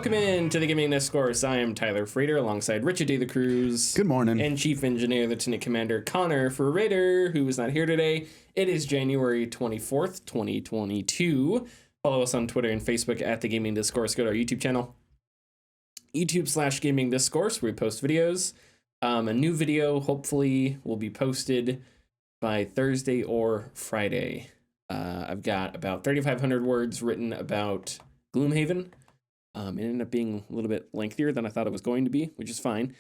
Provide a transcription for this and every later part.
Welcome in to the Gaming Discourse. I am Tyler Frater alongside Richard D. the Cruz. Good morning. And Chief Engineer, Lieutenant Commander Connor Frater, who is not here today. It is January 24th, 2022. Follow us on Twitter and Facebook at the Gaming Discourse. Go to our YouTube channel, YouTube/Gaming Discourse, where we post videos. A new video hopefully will be posted by Thursday or Friday. I've got about 3,500 words written about Gloomhaven. It ended up being a little bit lengthier than I thought it was going to be, which is fine.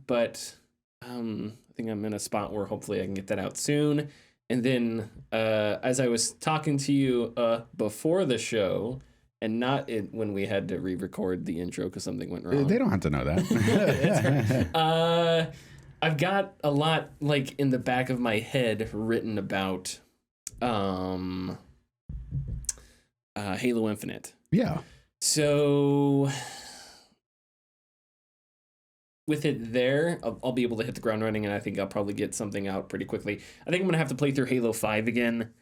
But I think I'm in a spot where hopefully I can get that out soon. And then as I was talking to you before the show, and not when we had to re-record the intro because something went wrong. They don't have to know that. I've got a lot like in the back of my head written about Halo Infinite. Yeah. So with it there, I'll be able to hit the ground running, and I think I'll probably get something out pretty quickly. I think I'm gonna have to play through Halo 5 again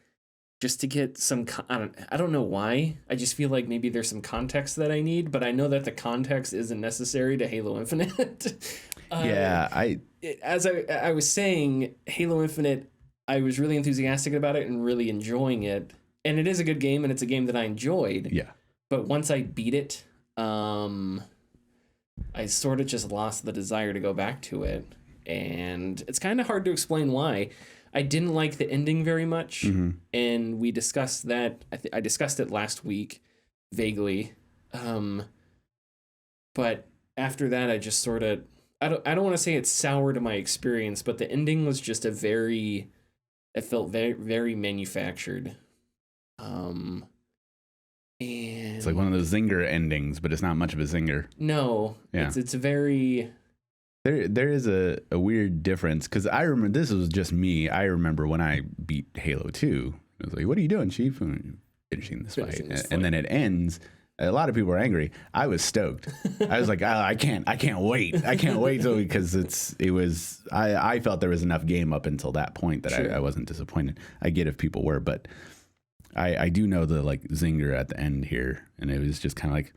just to get some. I don't know why. I just feel like maybe there's some context that I need, but I know that the context isn't necessary to Halo Infinite. As I was saying, Halo Infinite, I was really enthusiastic about it and really enjoying it, and it is a good game, and it's a game that I enjoyed. Yeah. But once I beat it, I sort of just lost the desire to go back to it. And it's kind of hard to explain why. I didn't like the ending very much. Mm-hmm. And we discussed that. I discussed it last week, vaguely. But after that, I just sort of... I don't want to say it's sour to my experience, but the ending was just it felt very, very manufactured. And it's like one of those zinger endings, but it's not much of a zinger. No, yeah. It's a very... There is a weird difference, because I remember, this was just me, I remember when I beat Halo 2, I was like, what are you doing, Chief? Finishing this fight. And then it ends. A lot of people were angry. I was stoked. I was like, I can't wait. I can't wait because I felt there was enough game up until that point that sure. I wasn't disappointed. I get if people were, but I do know the like zinger at the end here, and it was just kind of like,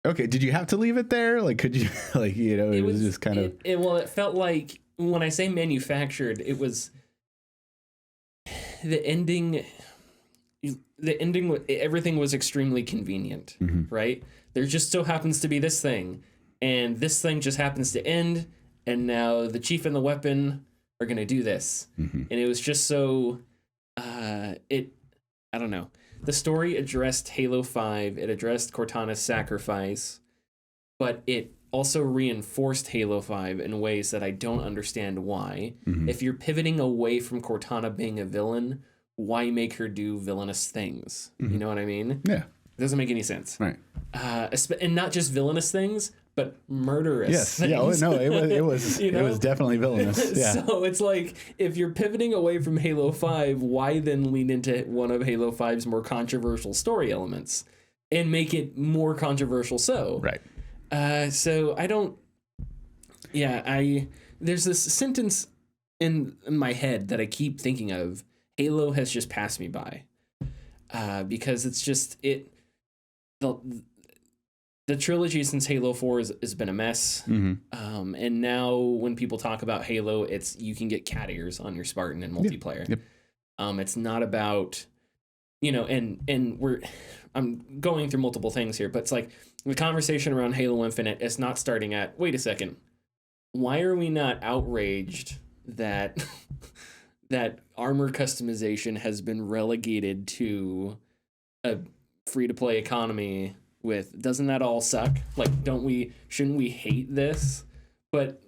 okay, did you have to leave it there? Like, could you, like, you know, it was just kind of. It felt like, when I say manufactured, it was the ending. Everything was extremely convenient, mm-hmm. right? There just so happens to be this thing, and this thing just happens to end, and now the chief and the weapon are going to do this. Mm-hmm. And it was just so. I don't know. The story addressed Halo 5, it addressed Cortana's sacrifice, but it also reinforced Halo 5 in ways that I don't understand why. Mm-hmm. If you're pivoting away from Cortana being a villain, why make her do villainous things? Mm-hmm. You know what I mean? Yeah. It doesn't make any sense. Right. And not just villainous things, but murderous things. Yeah, it was you know? It was definitely villainous. Yeah. So it's like, if you're pivoting away from Halo 5, why then lean into one of Halo 5's more controversial story elements and make it more controversial so? Right. So I don't... Yeah, there's this sentence in my head that I keep thinking of. Halo has just passed me by. Because it's just... The trilogy since Halo 4 has been a mess. Mm-hmm. And now when people talk about Halo, it's you can get cat ears on your Spartan in multiplayer. Yep. It's not about, you know, and I'm going through multiple things here, but it's like the conversation around Halo Infinite is not starting at, wait a second, why are we not outraged that that armor customization has been relegated to a free-to-play economy with, doesn't that all suck? Like, shouldn't we hate this? But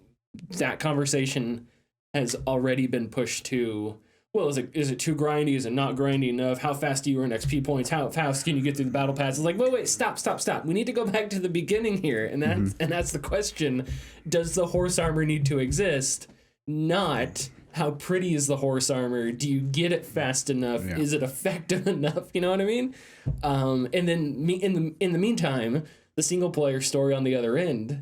that conversation has already been pushed to, well, is it too grindy? Is it not grindy enough? How fast do you earn XP points? How fast can you get through the battle pass? It's like, wait, stop. We need to go back to the beginning here. And that's the question. Does the horse armor need to exist? Not how pretty is the horse armor? Do you get it fast enough? Yeah. Is it effective enough? You know what I mean? And then in the meantime, the single player story on the other end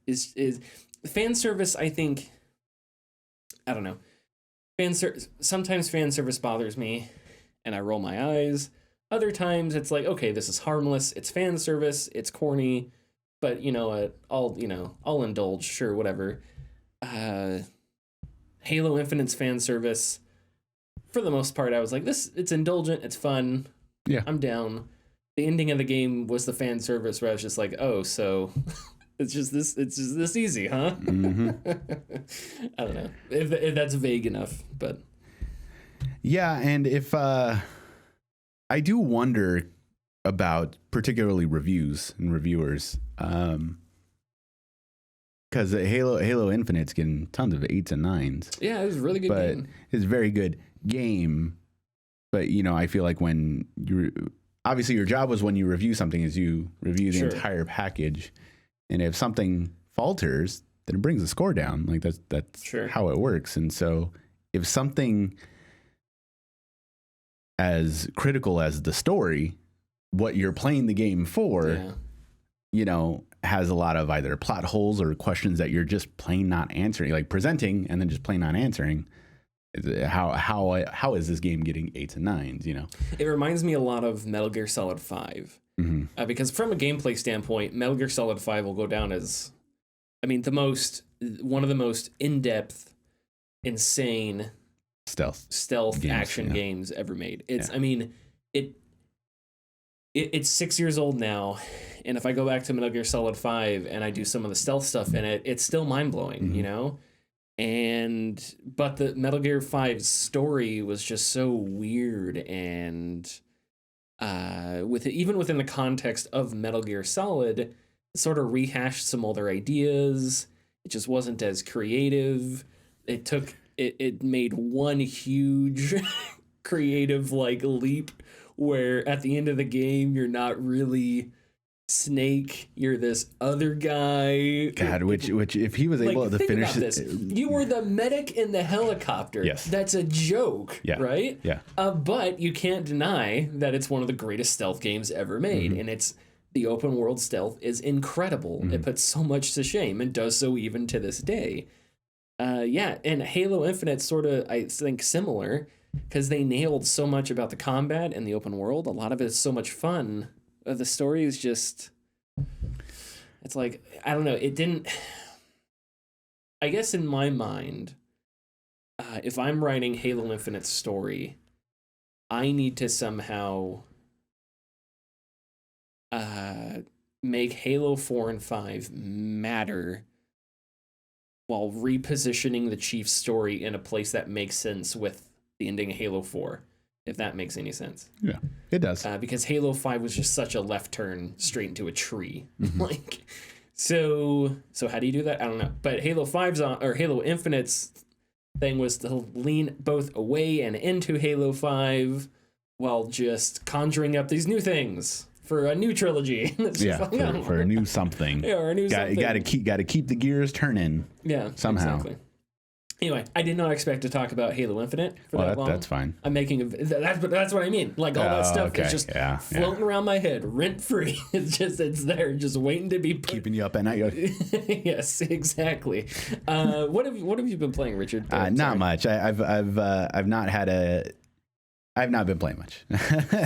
is fan service. I think, I don't know. Sometimes fan service bothers me, and I roll my eyes. Other times it's like, okay, this is harmless, it's fan service, it's corny, but I'll indulge, sure, whatever. Halo Infinite's fan service, for the most part, I was like, it's indulgent, it's fun. Yeah, I'm down. The ending of the game was the fan service where I was just like, oh, so it's just this easy, huh? Mm-hmm. I don't know if that's vague enough, but yeah, and if I do wonder about particularly reviews and reviewers, because Halo Infinite's getting tons of 8s and 9s. Yeah, it was a really good game. It's a very good game. But I feel like when obviously your job was when you review something is you review the entire package, and if something falters, then it brings the score down. Like that's how it works. And so if something as critical as the story, what you're playing the game for, has a lot of either plot holes or questions that you're just plain not answering, like presenting and then just plain not answering. How is this game getting 8s and 9s? It reminds me a lot of Metal Gear Solid 5, because from a gameplay standpoint, Metal Gear Solid 5 will go down as, one of the most in-depth, insane stealth games, action games ever made. It's it's 6 years old now, and if I go back to Metal Gear Solid 5 and I do some of the stealth stuff in it, it's still mind-blowing, But the Metal Gear 5 story was just so weird, and even within the context of Metal Gear Solid, it sort of rehashed some older ideas. It just wasn't as creative. It made one huge creative leap where at the end of the game you're not really Snake, you're this other guy. God, which if he was able to finish this, you were the medic in the helicopter. Yes, that's a joke, right? Yeah. But you can't deny that it's one of the greatest stealth games ever made, and the open world stealth is incredible. It puts so much to shame and does so even to this day. And Halo Infinite sort of, I think, similar, because they nailed so much about the combat and the open world. A lot of it is so much fun. The story is just, it's like, I don't know, it didn't, I guess in my mind, if I'm writing Halo Infinite's story, I need to somehow make Halo 4 and 5 matter while repositioning the Chief's story in a place that makes sense with the ending of Halo 4. If that makes any sense. Yeah, it does. Because Halo 5 was just such a left turn straight into a tree. So how do you do that? I don't know. But Halo 5's Halo Infinite's thing was to lean both away and into Halo 5 while just conjuring up these new things for a new trilogy. For a new something. Yeah, or a new something. Got to keep the gears turning. Yeah, somehow. Exactly. Anyway, I did not expect to talk about Halo Infinite for that long. That's fine. I'm making that's what I mean. All that stuff is just floating around my head, rent free. It's there, just waiting to be put. Keeping you up at night. Yes, exactly. What have you been playing, Richard? Not much. I've not been playing much.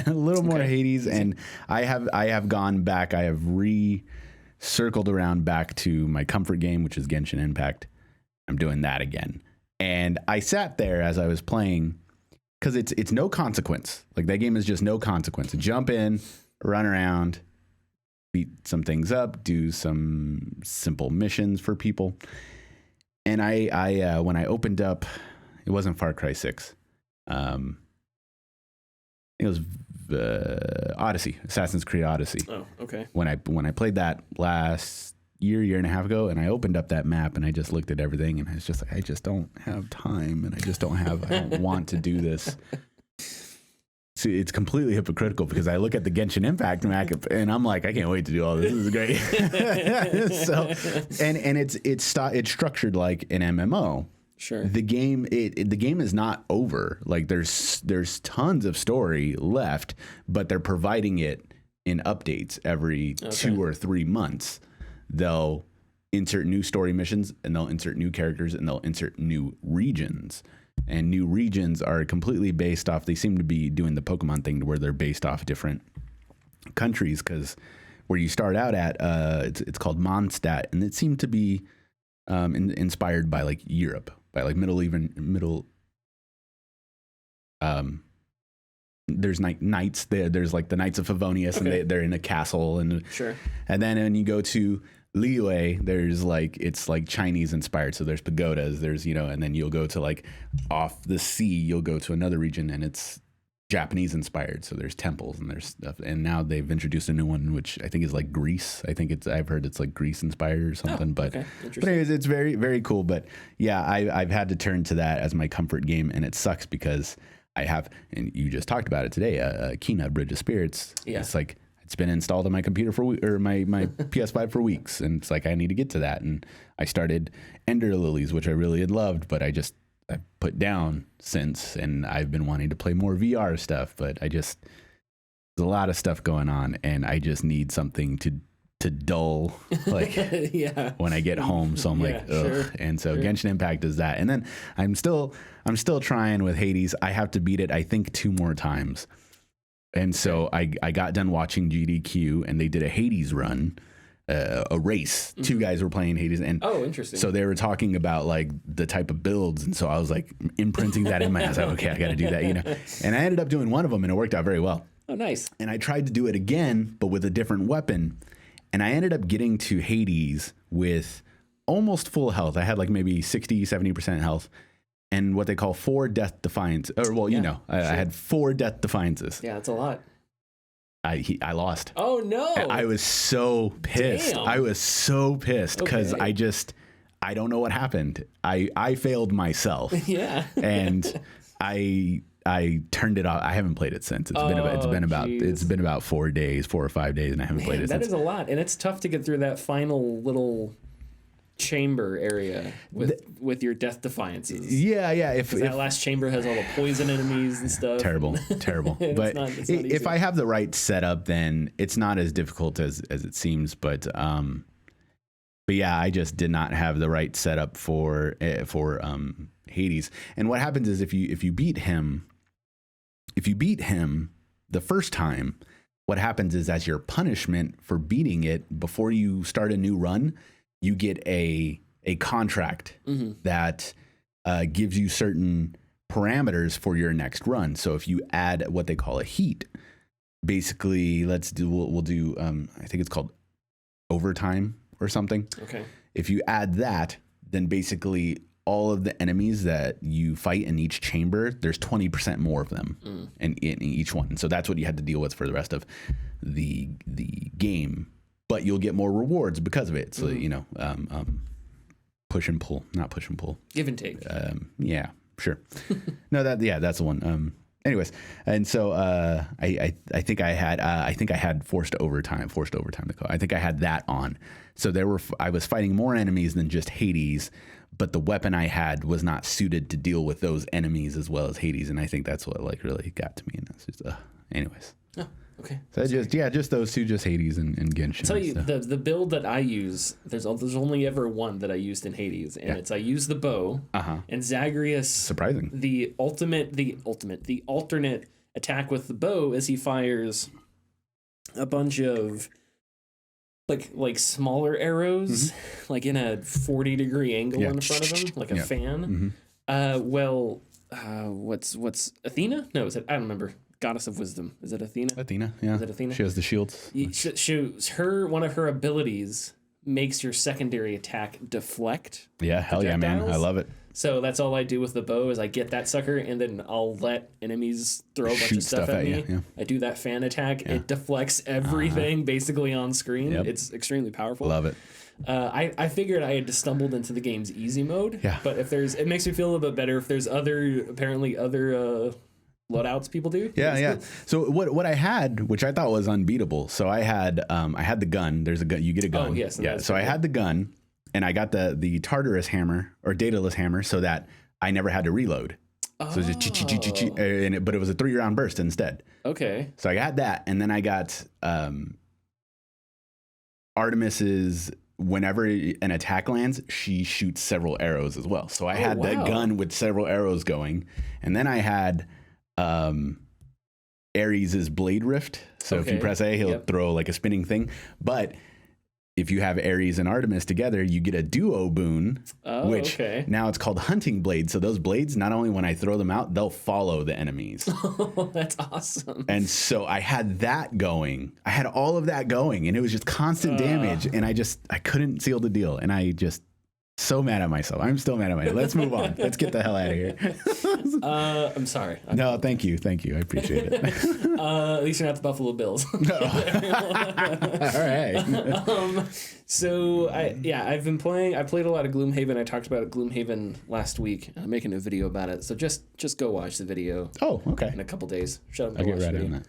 A little more Hades, and I have gone back. I have circled around back to my comfort game, which is Genshin Impact. I'm doing that again. And I sat there as I was playing, because it's no consequence. Like, that game is just no consequence. Jump in, run around, beat some things up, do some simple missions for people. And I when I opened up, it wasn't Far Cry 6. It was Odyssey, Assassin's Creed Odyssey. Oh, okay. When I played that last year and a half ago, and I opened up that map and I just looked at everything, and I was just like, I just don't have time, and I don't want to do this. So it's completely hypocritical, because I look at the Genshin Impact map and I'm like, I can't wait to do all this. This is great. So, and it's structured like an MMO. Sure. The game is not over. Like, there's tons of story left, but they're providing it in updates every 2 or 3 months. They'll insert new story missions, and they'll insert new characters, and they'll insert new regions. and new regions are completely based off. They seem to be doing the Pokemon thing where they're based off different countries, because where you start out at, it's called Mondstadt, and it seemed to be inspired by like Europe, by like middle. There's like knights there. There's like the Knights of Favonius, and they're in a castle, and sure. And then when you go to Liyue, there's like, it's like Chinese inspired. So there's pagodas, there's, and then you'll go to like off the sea, you'll go to another region and it's Japanese inspired. So there's temples and there's stuff. And now they've introduced a new one, which I think is like Greece. I've heard it's like Greece inspired or something, but anyways, it's very, very cool. But yeah, I've had to turn to that as my comfort game, and it sucks because I have, and you just talked about it today, Kina Bridge of Spirits. Yeah. It's like, it's been installed on my computer or my PS5 for weeks, and it's like I need to get to that. And I started Ender Lilies, which I really had loved, but I put down since, and I've been wanting to play more VR stuff, but there's a lot of stuff going on, and I just need something to dull like when I get home. So I'm like, ugh. Sure, and so Genshin Impact is that. And then I'm still trying with Hades. I have to beat it, I think, 2 more times. And so I got done watching GDQ, and they did a Hades run, a race. Mm-hmm. 2 guys were playing Hades, and interesting. So they were talking about like the type of builds, and so I was like imprinting that in my head. I was like, okay, I got to do that, And I ended up doing one of them, and it worked out very well. Oh, nice. And I tried to do it again, but with a different weapon, and I ended up getting to Hades with almost full health. I had like maybe 60-70% health. And what they call 4 death defiance, I had 4 death defiances. Yeah, that's a lot. I lost. Oh no! I was so pissed. Damn. I was so pissed because I don't know what happened. I failed myself. Yeah. And I turned it off. I haven't played it since. It's been about 4 or 5 days, and I haven't played it since. That is a lot, and it's tough to get through that final little chamber area with your death defiances. Yeah. If that last chamber has all the poison enemies and stuff. Terrible. But if I have the right setup, then it's not as difficult as it seems. But yeah, I just did not have the right setup for Hades. And what happens is if you beat him the first time, what happens is, as your punishment for beating it, before you start a new run, you get a contract that gives you certain parameters for your next run. So if you add what they call a heat, basically, we'll do I think it's called overtime or something. Okay. If you add that, then basically all of the enemies that you fight in each chamber, there's 20% more of them in each one. So that's what you had to deal with for the rest of the game. But you'll get more rewards because of it. So, push and pull, not push and pull. Give and take. Yeah, sure. No, that's the one. Anyways, and so I think I had forced overtime to go. I think I had that on. So I was fighting more enemies than just Hades, but the weapon I had was not suited to deal with those enemies as well as Hades, and I think that's what like really got to me. And that's just anyways. Oh. Okay. So just those 2, just Hades and Genshin. I'll tell you, the build that I use, there's only ever one that I used in Hades, and I use the bow. And Zagreus, surprising. The alternate attack with the bow is he fires a bunch of like smaller arrows, like in a 40-degree angle in front of him, like a fan. What's Athena? No, I don't remember. Goddess of Wisdom. Is it Athena? Athena, yeah. Is it Athena? She has the shields. One of her abilities makes your secondary attack deflect. Yeah, hell yeah, man. I love it. So that's all I do with the bow is I get that sucker, and then I'll let enemies throw a bunch of stuff at me. Yeah. I do that fan attack. Yeah. It deflects everything basically on screen. Yep. It's extremely powerful. Love it. I figured I had stumbled into the game's easy mode. Yeah. But it makes me feel a little bit better if there's other loadouts people do. Yeah. So what I had, which I thought was unbeatable. So I had the gun. There's a gun. You get a gun. Oh yes. Yeah. So I had the gun, and I got the Tartarus hammer or Daedalus hammer, so that I never had to reload. So it was just but it was a 3-round burst instead. Okay. So I got that, and then I got Artemis's whenever an attack lands, she shoots several arrows as well. So I had that gun with several arrows going. And then I had Ares' Blade Rift. So if you press A, he'll throw like a spinning thing. But if you have Ares and Artemis together, you get a duo boon, which now it's called Hunting Blade. So those blades, not only when I throw them out, they'll follow the enemies. Oh, that's awesome. And so I had that going. I had all of that going, and it was just constant damage. And I couldn't seal the deal. And I just so mad at myself. I'm still mad at myself. Let's move on. Let's get the hell out of here. I'm sorry. No, thank you. Thank you. I appreciate it. At least you're not the Buffalo Bills. All right. So I've been playing. I played a lot of Gloomhaven. I talked about Gloomhaven last week. I'm making a video about it. So just go watch the video. Oh, okay. In a couple days. Shut up. I'll get right on that.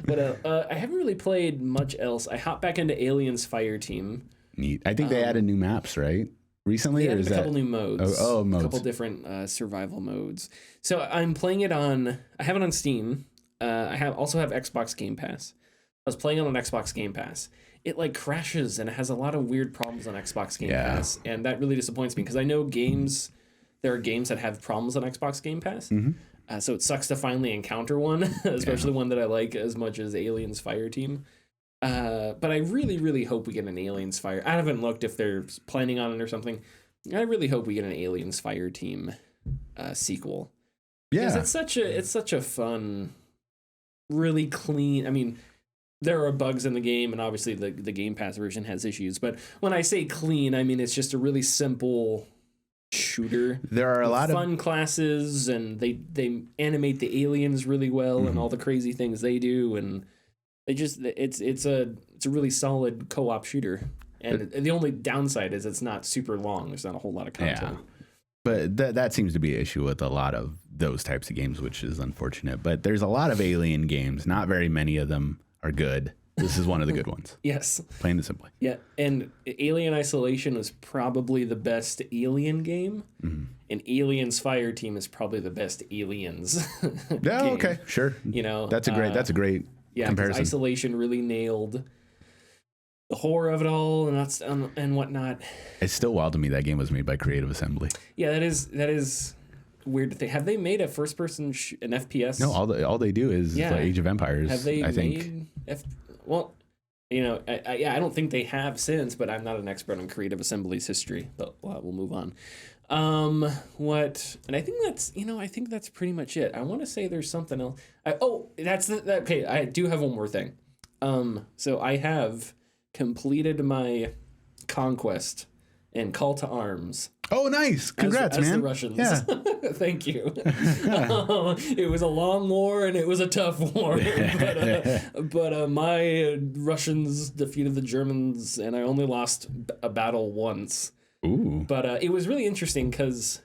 But I haven't really played much else. I hopped back into Aliens Fireteam. Neat. I think they added new maps, right? Recently, or is a that couple new modes? modes. A couple different survival modes. So I'm playing it on. I have it on Steam. I also have Xbox Game Pass. I was playing it on Xbox Game Pass. It like crashes and it has a lot of weird problems on Xbox Game Pass, and that really disappoints me because I know there are games that have problems on Xbox Game Pass. Mm-hmm. So it sucks to finally encounter one, especially one that I like as much as Aliens Fireteam. But I really, really hope we get an Aliens Fire. I haven't looked if they're planning on it or something. I really hope we get an Aliens Fireteam sequel. Yeah, because it's such a fun, really clean. I mean, there are bugs in the game, and obviously the Game Pass version has issues. But when I say clean, I mean it's just a really simple shooter. There are a lot of fun classes, and they animate the aliens really well, and all the crazy things they do, and it's a really solid co-op shooter. And the only downside is it's not super long. There's not a whole lot of content. Yeah. But that seems to be an issue with a lot of those types of games, which is unfortunate. But there's a lot of alien games. Not very many of them are good. This is one of the good ones. Yes. Plain and simply. Yeah, and Alien Isolation was probably the best Alien game. Mm-hmm. And Aliens Fireteam is probably the best Aliens game. Okay, sure. You know, that's a great comparison. Isolation really nailed the horror of it all and whatnot. It's still wild to me that game was made by Creative Assembly. Yeah, that is weird to think. Have they made a first person an FPS? No, all they do is like Age of Empires. Have they I think. Well, you know, I don't think they have since, but I'm not an expert on Creative Assembly's history. But we'll move on. And I think that's pretty much it. I want to say there's something else. Okay. I do have one more thing. So I have completed my conquest and Call to Arms. Oh, nice! Congrats, as man. The Russians. Yeah. Thank you. It was a long war and it was a tough war, but my Russians defeated the Germans, and I only lost a battle once. Ooh! But it was really interesting because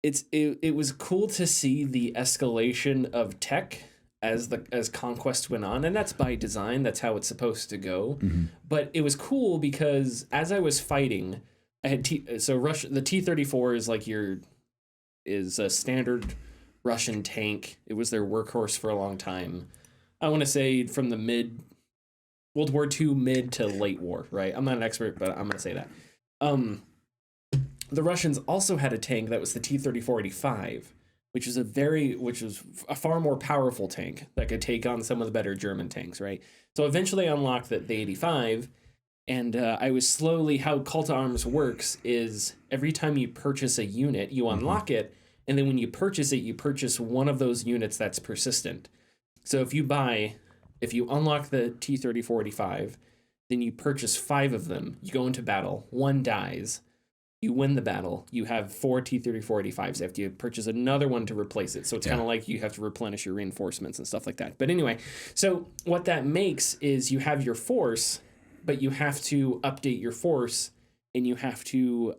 it was cool to see the escalation of tech as conquest went on, and that's by design. That's how it's supposed to go. Mm-hmm. But it was cool because as I was fighting, I had the T-34 is a standard Russian tank. It was their workhorse for a long time. I want to say from the World War II mid to late war, right? I'm not an expert, but I'm going to say that. The Russians also had a tank that was the T-34-85, which was a far more powerful tank that could take on some of the better German tanks, right? So eventually I unlocked the 85, and I was slowly, how Call to Arms works is every time you purchase a unit, you unlock it, and then when you purchase it, you purchase one of those units that's persistent. So if you unlock the T-34-85, then you purchase 5 of them, you go into battle, 1 dies, you win the battle, you have 4 T-34-85s. You have to purchase another one to replace it. So it's kind of like you have to replenish your reinforcements and stuff like that. But anyway, so what that makes is you have your force, but you have to update your force, and you have to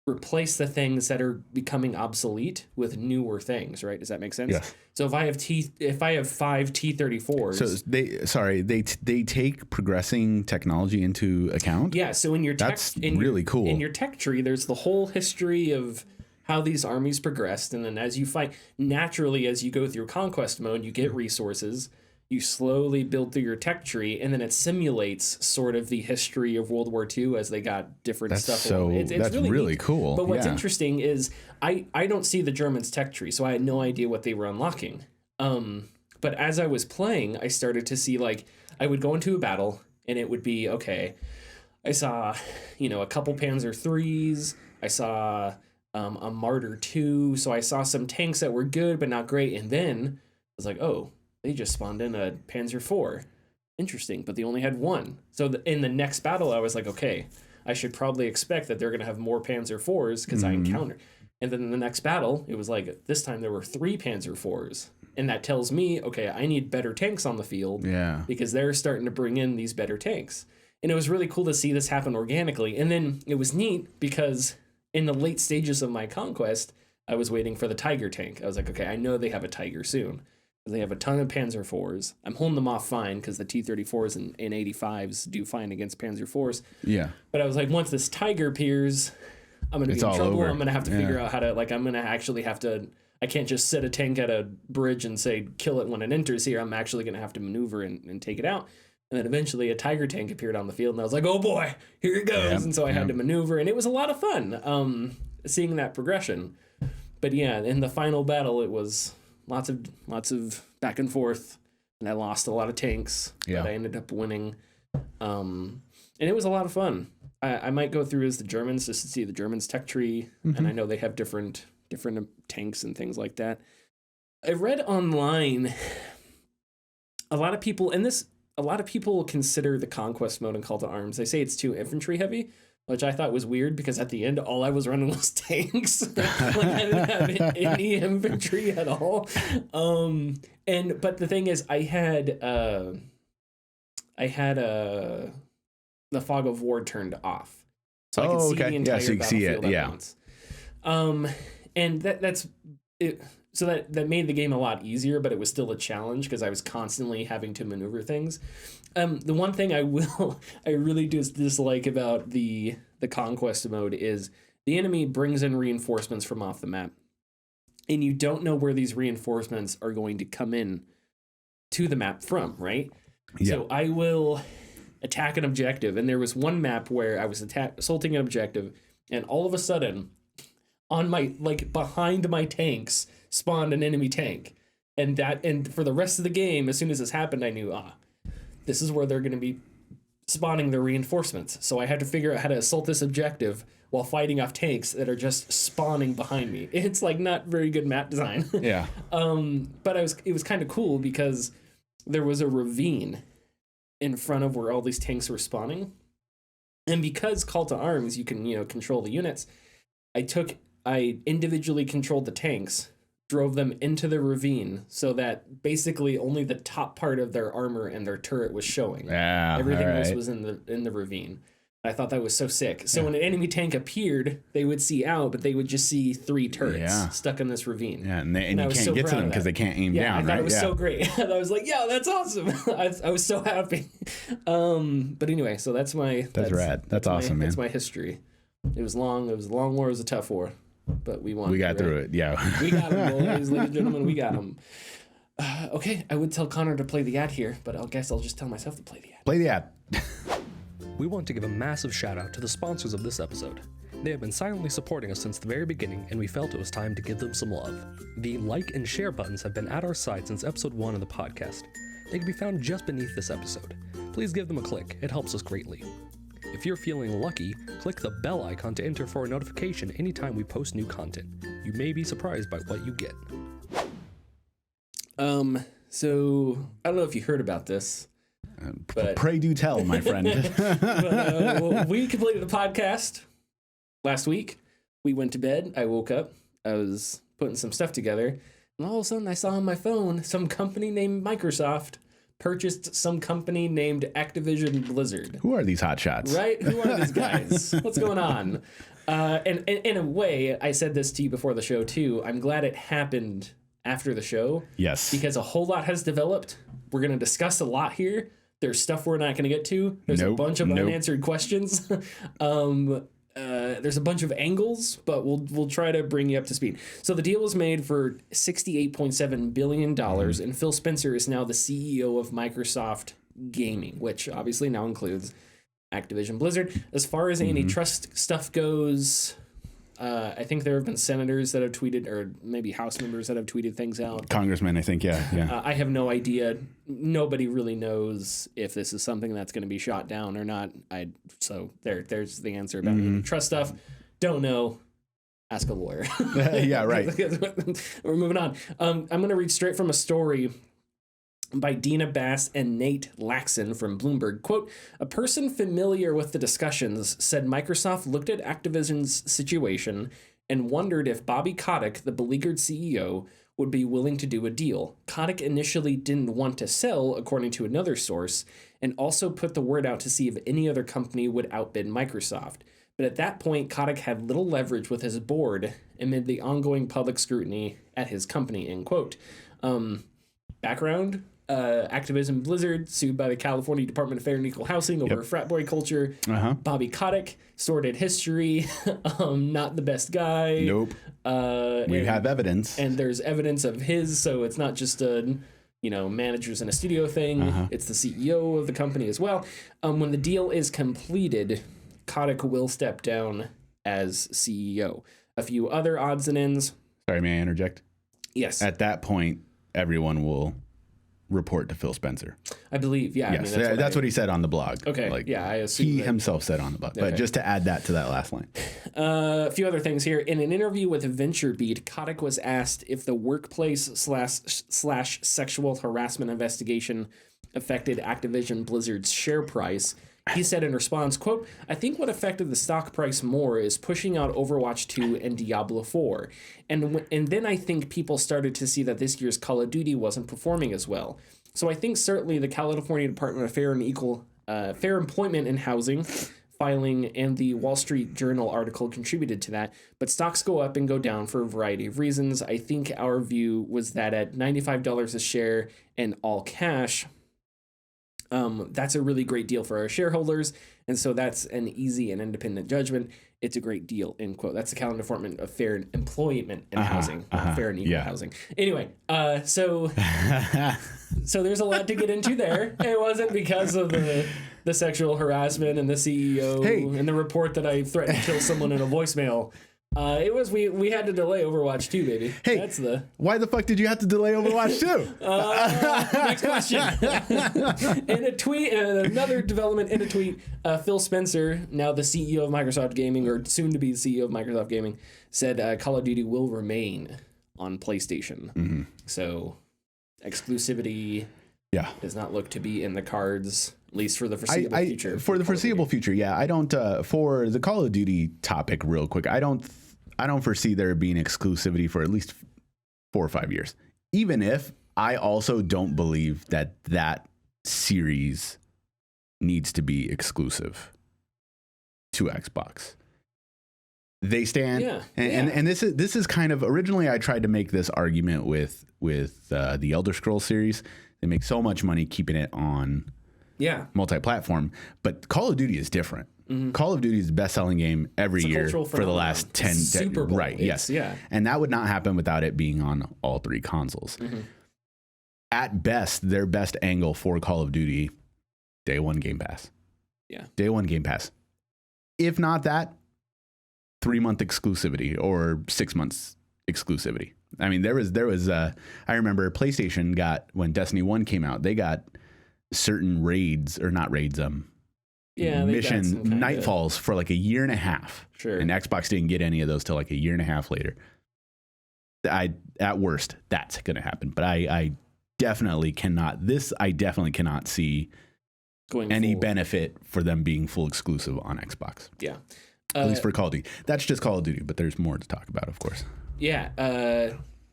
replace the things that are becoming obsolete with newer things, right? Does that make sense? Yes. So if I have 5 T-34s, so they take progressing technology into account. Yeah. So in your really cool. In your tech tree, there's the whole history of how these armies progressed, and then as you fight, naturally as you go through conquest mode, you get resources. you slowly build through your tech tree, and then it simulates sort of the history of World War II as they got different stuff. So it's really cool. But what's interesting is I don't see the Germans' tech tree, so I had no idea what they were unlocking. But as I was playing, I started to see, like, I would go into a battle, and it would be, okay, I saw, a couple Panzer IIIs, I saw a Martyr 2, so I saw some tanks that were good but not great, and then I was like, oh, they just spawned in a Panzer IV. Interesting, but they only had one. So in the next battle, I was like, okay, I should probably expect that they're going to have more Panzer IVs because I encountered. And then in the next battle, it was like, this time there were 3 Panzer IVs. And that tells me, okay, I need better tanks on the field because they're starting to bring in these better tanks. And it was really cool to see this happen organically. And then it was neat because in the late stages of my conquest, I was waiting for the Tiger tank. I was like, okay, I know they have a Tiger soon. They have a ton of Panzer IVs. I'm holding them off fine because the T-34s and 85s do fine against Panzer IVs. Yeah. But I was like, once this Tiger appears, I'm going to be in trouble. Over. I'm going to have to figure out how to, like, I'm going to actually have to, I can't just set a tank at a bridge and say, kill it when it enters here. I'm actually going to have to maneuver and take it out. And then eventually a Tiger tank appeared on the field, and I was like, oh boy, here it goes. And so I had to maneuver, and it was a lot of fun seeing that progression. But yeah, in the final battle, it was lots of back and forth, and I lost a lot of tanks, but I ended up winning. And it was a lot of fun. I might go through as the Germans just to see the Germans' tech tree, and I know they have different tanks and things like that. I read online a lot of people consider the conquest mode in Call to Arms. They say it's too infantry heavy, which I thought was weird because at the end, all I was running was tanks. Like, I didn't have any infantry at all. But the thing is, I had the fog of war turned off, so I could see the entire battlefield at once. And that's it. So that made the game a lot easier, but it was still a challenge because I was constantly having to maneuver things. The one thing I really dislike about the conquest mode is the enemy brings in reinforcements from off the map, and you don't know where these reinforcements are going to come in to the map from, right? Yeah. So I will attack an objective, and there was one map where I was assaulting an objective, and all of a sudden, on my behind my tanks, spawned an enemy tank, and for the rest of the game, as soon as this happened, I knew this is where they're going to be spawning their reinforcements. So I had to figure out how to assault this objective while fighting off tanks that are just spawning behind me. It's like not very good map design. Yeah. But it was kind of cool because there was a ravine in front of where all these tanks were spawning, and because Call to Arms, you can control the units. I individually controlled the tanks, drove them into the ravine so that basically only the top part of their armor and their turret was showing. Yeah, everything else was in the ravine. I thought that was so sick. So when an enemy tank appeared, they would see out, but they would just see 3 turrets stuck in this ravine. Yeah, and you can't get to them because they can't aim down, I thought it was so great. I was like, yeah, that's awesome. I was so happy. But anyway, so that's rad. That's awesome, man. That's my history. It was long. It was a long war. It was a tough war. But we won. We got through it, yeah. We got him, ladies and gentlemen. We got him. Okay, I would tell Connor to play the ad here, but I guess I'll just tell myself to play the ad. Play the ad. We want to give a massive shout out to the sponsors of this episode. They have been silently supporting us since the very beginning, and we felt it was time to give them some love. The like and share buttons have been at our side since episode 1 of the podcast. They can be found just beneath this episode. Please give them a click, it helps us greatly. If you're feeling lucky, click the bell icon to enter for a notification anytime we post new content. You may be surprised by what you get. So I don't know if you heard about this. But pray do tell, my friend. We completed a podcast last week. We went to bed. I woke up. I was putting some stuff together. And all of a sudden I saw on my phone some company named Microsoft purchased some company named Activision Blizzard. Who are these hotshots? Right? Who are these guys? What's going on? And in a way, I said this to you before the show too. I'm glad it happened after the show. Yes. Because a whole lot has developed. We're going to discuss a lot here. There's stuff we're not going to get to. There's a bunch of unanswered questions. there's a bunch of angles, but we'll try to bring you up to speed. So the deal was made for $68.7 billion, and Phil Spencer is now the CEO of Microsoft Gaming, which obviously now includes Activision Blizzard. As far as antitrust stuff goes, I think there have been senators that have tweeted, or maybe House members that have tweeted things out. Congressmen, I think, yeah. I have no idea. Nobody really knows if this is something that's going to be shot down or not. So there's the answer about antitrust stuff. Don't know. Ask a lawyer. Yeah, right. We're moving on. I'm going to read straight from a story by Dina Bass and Nate Laxon from Bloomberg. Quote, a person familiar with the discussions said Microsoft looked at Activision's situation and wondered if Bobby Kotick, the beleaguered CEO, would be willing to do a deal. Kotick initially didn't want to sell, according to another source, and also put the word out to see if any other company would outbid Microsoft. But at that point, Kotick had little leverage with his board amid the ongoing public scrutiny at his company, end quote. Background, Activision Blizzard sued by the California Department of Fair and Equal Housing over frat boy culture. Bobby Kotick, sordid history, not the best guy. Nope. We have evidence. And there's evidence of his, so it's not just a managers in a studio thing. It's the CEO of the company as well. When the deal is completed, Kotick will step down as CEO. A few other odds and ends. Sorry, may I interject? Yes. At that point, everyone will report to Phil Spencer. I believe, yeah. Yes, I mean, that's what he said on the blog. Okay, I assume he himself said on the blog. But just to add that to that last line. A few other things here. In an interview with VentureBeat, Kotick was asked if the workplace slash sexual harassment investigation affected Activision Blizzard's share price. He said in response, quote, I think what affected the stock price more is pushing out Overwatch 2 and Diablo 4. And then I think people started to see that this year's Call of Duty wasn't performing as well. So I think certainly the California Department of Fair Employment and Housing filing and the Wall Street Journal article contributed to that. But stocks go up and go down for a variety of reasons. I think our view was that at $95 a share and all cash, that's a really great deal for our shareholders, and so that's an easy and independent judgment. It's a great deal, end quote. That's the California Department of Fair Employment and Housing, Fair and Equal Housing. Anyway, so there's a lot to get into there. It wasn't because of the sexual harassment and the CEO and the report that I threatened to kill someone in a voicemail. It was we had to delay Overwatch 2, baby. Hey, why the fuck did you have to delay Overwatch 2? Next question. In a tweet, another development in a tweet, Phil Spencer, now the CEO of Microsoft Gaming, or soon to be the CEO of Microsoft Gaming, said Call of Duty will remain on PlayStation. So exclusivity does not look to be in the cards, at least for the foreseeable future. For the foreseeable future, I don't. For the Call of Duty topic, real quick, I don't foresee there being exclusivity for at least 4 or 5 years. Even if I also don't believe that series needs to be exclusive to Xbox. They stand, and this is kind of, originally I tried to make this argument with the Elder Scrolls series. They make so much money keeping it on multi-platform, but Call of Duty is different. Call of Duty is the best-selling game every year for the last 10 Super Bowl. Right, yes. And that would not happen without it being on all 3 consoles. At best, their best angle for Call of Duty, day 1 Game Pass. Day 1 Game Pass. If not that, 3-month exclusivity or 6 months exclusivity. I mean, there was I remember PlayStation got, when Destiny 1 came out, they got certain raids, or not raids, mission nightfalls for like a year and a half. And Xbox didn't get any of those till like a year and a half later. At worst, that's going to happen. But I definitely cannot see going any forward benefit for them being full exclusive on Xbox. At least for Call of Duty. That's just Call of Duty, but there's more to talk about, of course.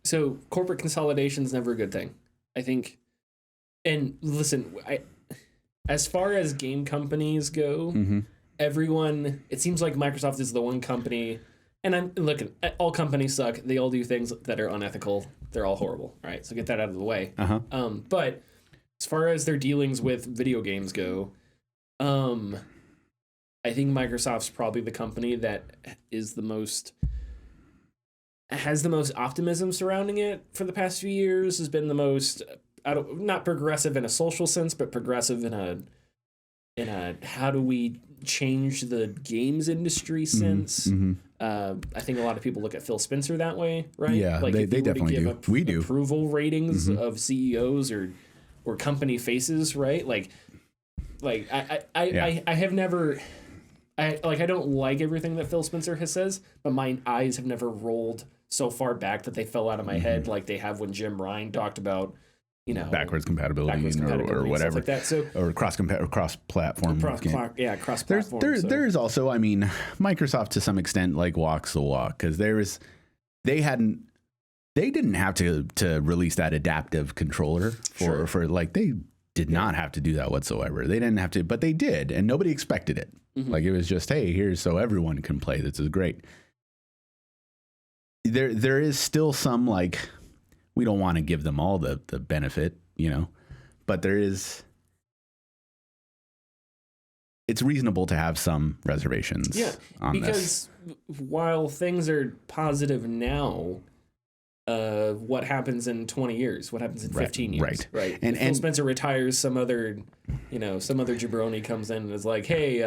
So corporate consolidation is never a good thing, I think. And listen, as far as game companies go, everyone, it seems like Microsoft is the one company, and I'm looking, all companies suck. They all do things that are unethical. They're all horrible. All right, so get that out of the way. But as far as their dealings with video games go, I I think Microsoft's probably the company that is has the most optimism surrounding it for the past few years, has been the most, not progressive in a social sense, but progressive in a how do we change the games industry sense. I think a lot of people look at Phil Spencer that way, right? Yeah, like they definitely do. We do. Approval ratings of CEOs or company faces, right? Like I have never... I don't like everything that Phil Spencer has says, but my eyes have never rolled so far back that they fell out of my head like they have when Jim Ryan talked about, backwards compatibility or whatever, like that. So or cross-platform. Cross-platform. There's also, I mean, Microsoft to some extent like walks the walk, because they didn't have to release that adaptive controller for like they did not have to do that whatsoever. They didn't have to, but they did, and nobody expected it. Like it was just, hey, here's so everyone can play. This is great. There is still some, like, we don't want to give them all the benefit, but it's reasonable to have some reservations on this. Because while things are positive now, what happens in 20 years? What happens in 15 years? Right. And Phil Spencer retires, some other jabroni comes in and is like, hey,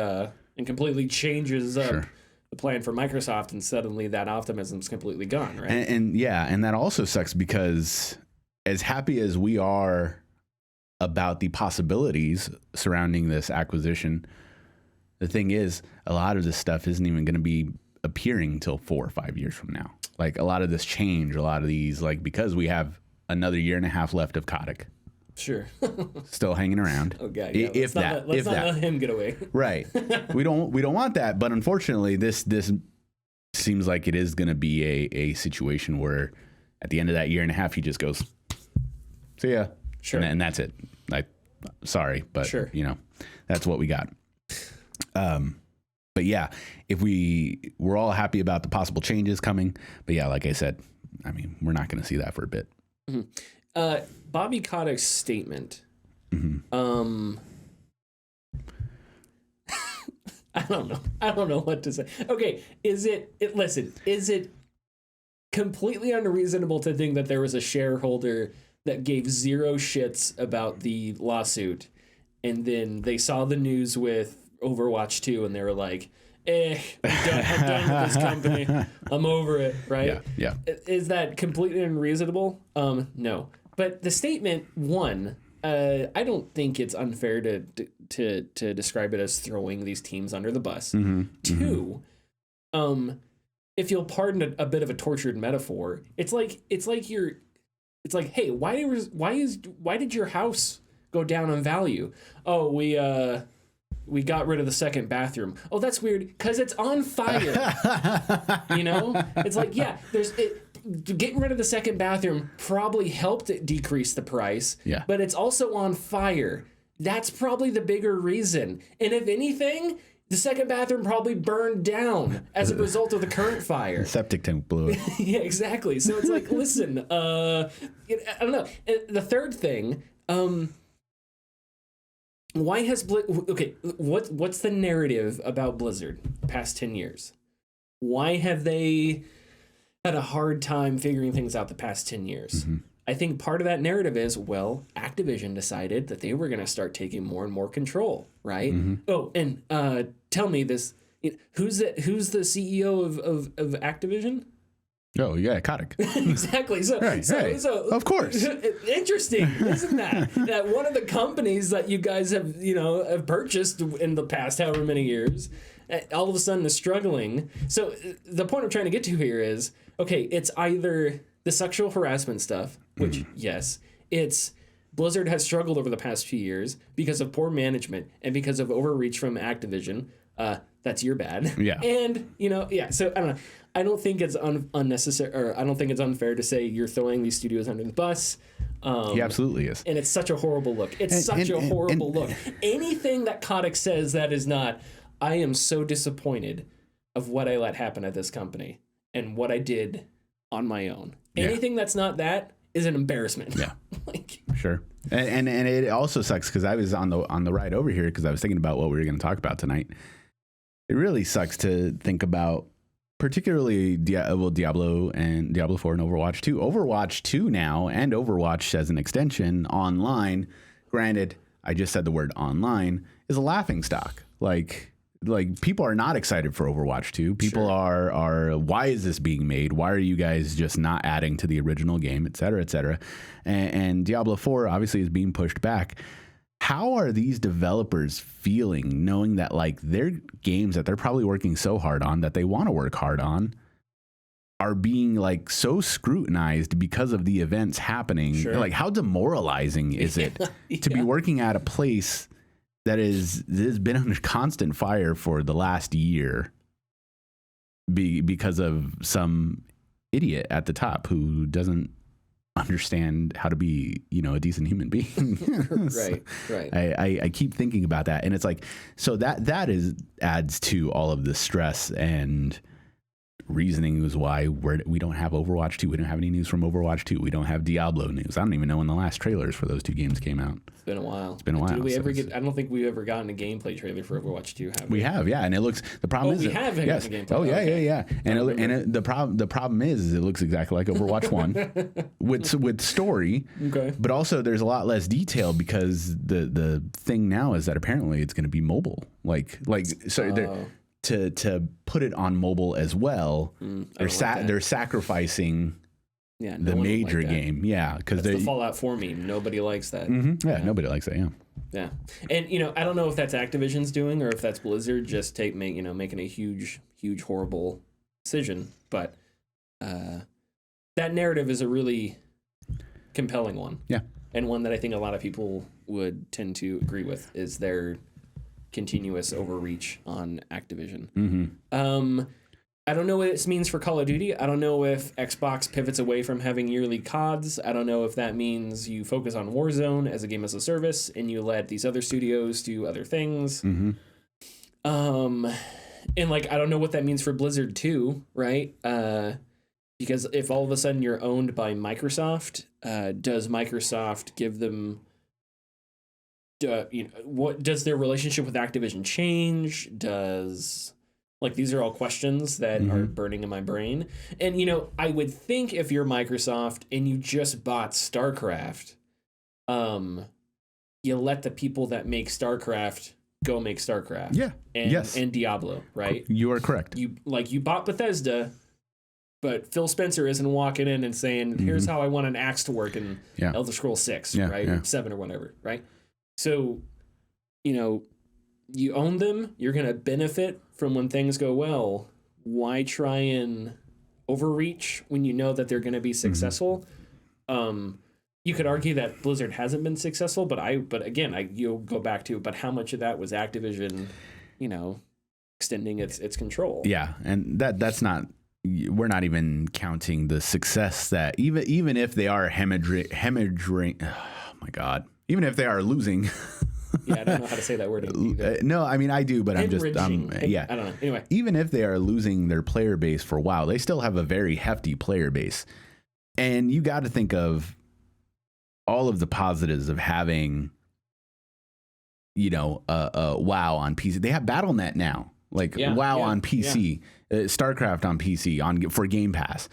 and completely changes up the plan for Microsoft, and suddenly that optimism's completely gone, right? And that also sucks, because as happy as we are about the possibilities surrounding this acquisition, the thing is, a lot of this stuff isn't even going to be appearing until 4 or 5 years from now. Like, a lot of this change, a lot of these, like, because we have another year and a half left of Kotick. Sure. Still hanging around. Oh God, yeah. Let's not let him get away. Right. We don't want that, but unfortunately this seems like it is going to be a situation where at the end of that year and a half he just goes, see ya. Sure. And that's it. Like, sorry, but sure. That's what we got. But yeah, if we're all happy about the possible changes coming, but yeah, like I said, I mean, we're not going to see that for a bit. Bobby Kotick's statement. I don't know what to say. Okay, is it completely unreasonable to think that there was a shareholder that gave zero shits about the lawsuit, and then they saw the news with Overwatch 2 and they were like, I'm done with this company. I'm over it, right? Yeah. Is that completely unreasonable? No. But the statement, one, I don't think it's unfair to describe it as throwing these teams under the bus. Two, if you'll pardon a bit of a tortured metaphor, it's like, hey, why did your house go down in value? Oh, we got rid of the second bathroom. Oh, that's weird, because it's on fire. It's like, yeah, getting rid of the second bathroom probably helped it decrease the price. Yeah. But it's also on fire. That's probably the bigger reason. And if anything, the second bathroom probably burned down as a result of the current fire. Septic tank blew it. Yeah, exactly. So it's like, listen, I don't know. The third thing, why has what's the narrative about Blizzard past 10 years? Why have they had a hard time figuring things out the past 10 years? I think part of that narrative is, well, Activision decided that they were going to start taking more and more control, right? Oh, and tell me this, who's the CEO of Activision? Oh, yeah, Kotick. Exactly. So, of course. Interesting, isn't that? That one of the companies that you guys have purchased in the past however many years, all of a sudden is struggling. So the point I'm trying to get to here is, okay, it's either the sexual harassment stuff, which, yes, it's Blizzard has struggled over the past few years because of poor management and because of overreach from Activision. That's your bad. Yeah. And, so I don't know. I don't think it's unnecessary, or I don't think it's unfair to say you're throwing these studios under the bus. He absolutely is. And it's such a horrible look. It's such a horrible look. Anything that Kotick says that is not, I am so disappointed of what I let happen at this company and what I did on my own. Anything that's not that is an embarrassment. Yeah. Sure. And it also sucks because I was on the ride over here because I was thinking about what we were going to talk about tonight. really sucks to think about, particularly Diablo and Diablo 4 and Overwatch 2. Overwatch 2 now, and Overwatch as an extension online, granted, I just said the word online, is a laughingstock. Like people are not excited for Overwatch 2. People are why is this being made? Why are you guys just not adding to the original game, et cetera, et cetera? And Diablo 4 obviously is being pushed back. How are these developers feeling knowing that like their games that they're probably working so hard on, that they want to work hard on, are being like so scrutinized because of the events happening? Sure. Like, how demoralizing is it to be working at a place that has been under constant fire for the last year because of some idiot at the top who doesn't understand how to be, a decent human being. Right. I keep thinking about that, and it's like, so that adds to all of the stress and reasoning is why we don't have Overwatch 2. We don't have any news from Overwatch 2. We don't have Diablo news. I don't even know when the last trailers for those two games came out. It's been a while. Did we ever get? I don't think we've ever gotten a gameplay trailer for Overwatch 2. Have we? We have, yeah. And it looks. The problem is we have yes. a gameplay. Oh yeah, okay. yeah. And the problem is it looks exactly like Overwatch 1 with story. Okay. But also there's a lot less detail because the thing now is that apparently it's going to be mobile. To put it on mobile as well, they're sacrificing the major game. Yeah, because the Fallout 4 meme. Nobody likes that. Mm-hmm. Yeah, nobody likes that. Yeah. Yeah, and I don't know if that's Activision's doing or if that's Blizzard just making a huge horrible decision. But that narrative is a really compelling one. Yeah, and one that I think a lot of people would tend to agree with is their continuous overreach on Activision. Mm-hmm. I don't know what this means for Call of Duty. I don't know if Xbox pivots away from having yearly CODs. I don't know if that means you focus on Warzone as a game as a service and you let these other studios do other things. Mm-hmm. And I don't know what that means for Blizzard too, right? Because if all of a sudden you're owned by Microsoft, does Microsoft give them what does their relationship with Activision change? These are all questions that are burning in my brain. And, I would think if you're Microsoft and you just bought StarCraft, you let the people that make StarCraft go make StarCraft. Yeah. And Diablo, right? You are correct. You bought Bethesda, but Phil Spencer isn't walking in and saying, here's how I want an axe to work in Elder Scrolls 6, right? Yeah. 7 or whatever, right? So, you own them, you're going to benefit from when things go well. Why try and overreach when you know that they're going to be successful? You could argue that Blizzard hasn't been successful, but you'll go back to, but how much of that was Activision, extending its control? Yeah, and that's not, we're not even counting the success that even if they are hemorrhaging, oh my God, even if they are losing. Yeah, I don't know how to say that word either. No, I mean, I do, but I'm just, yeah. I don't know. Anyway. Even if they are losing their player base for WoW, they still have a very hefty player base. And you got to think of all of the positives of having, WoW on PC. They have BattleNet now, WoW on PC, StarCraft on PC for Game Pass.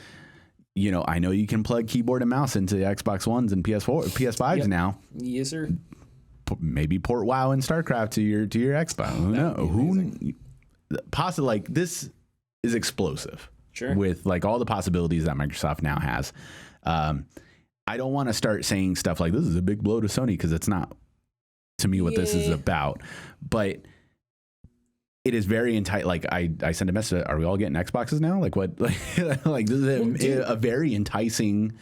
I know you can plug keyboard and mouse into Xbox Ones and PS5s now. Yes, sir. Maybe port WoW and StarCraft to your Xbox. Who possibly this is explosive. Sure. With all the possibilities that Microsoft now has. I don't want to start saying stuff like this is a big blow to Sony because it's not to me what this is about. But it is very I sent a message. Are we all getting Xboxes now? What? This is a very enticing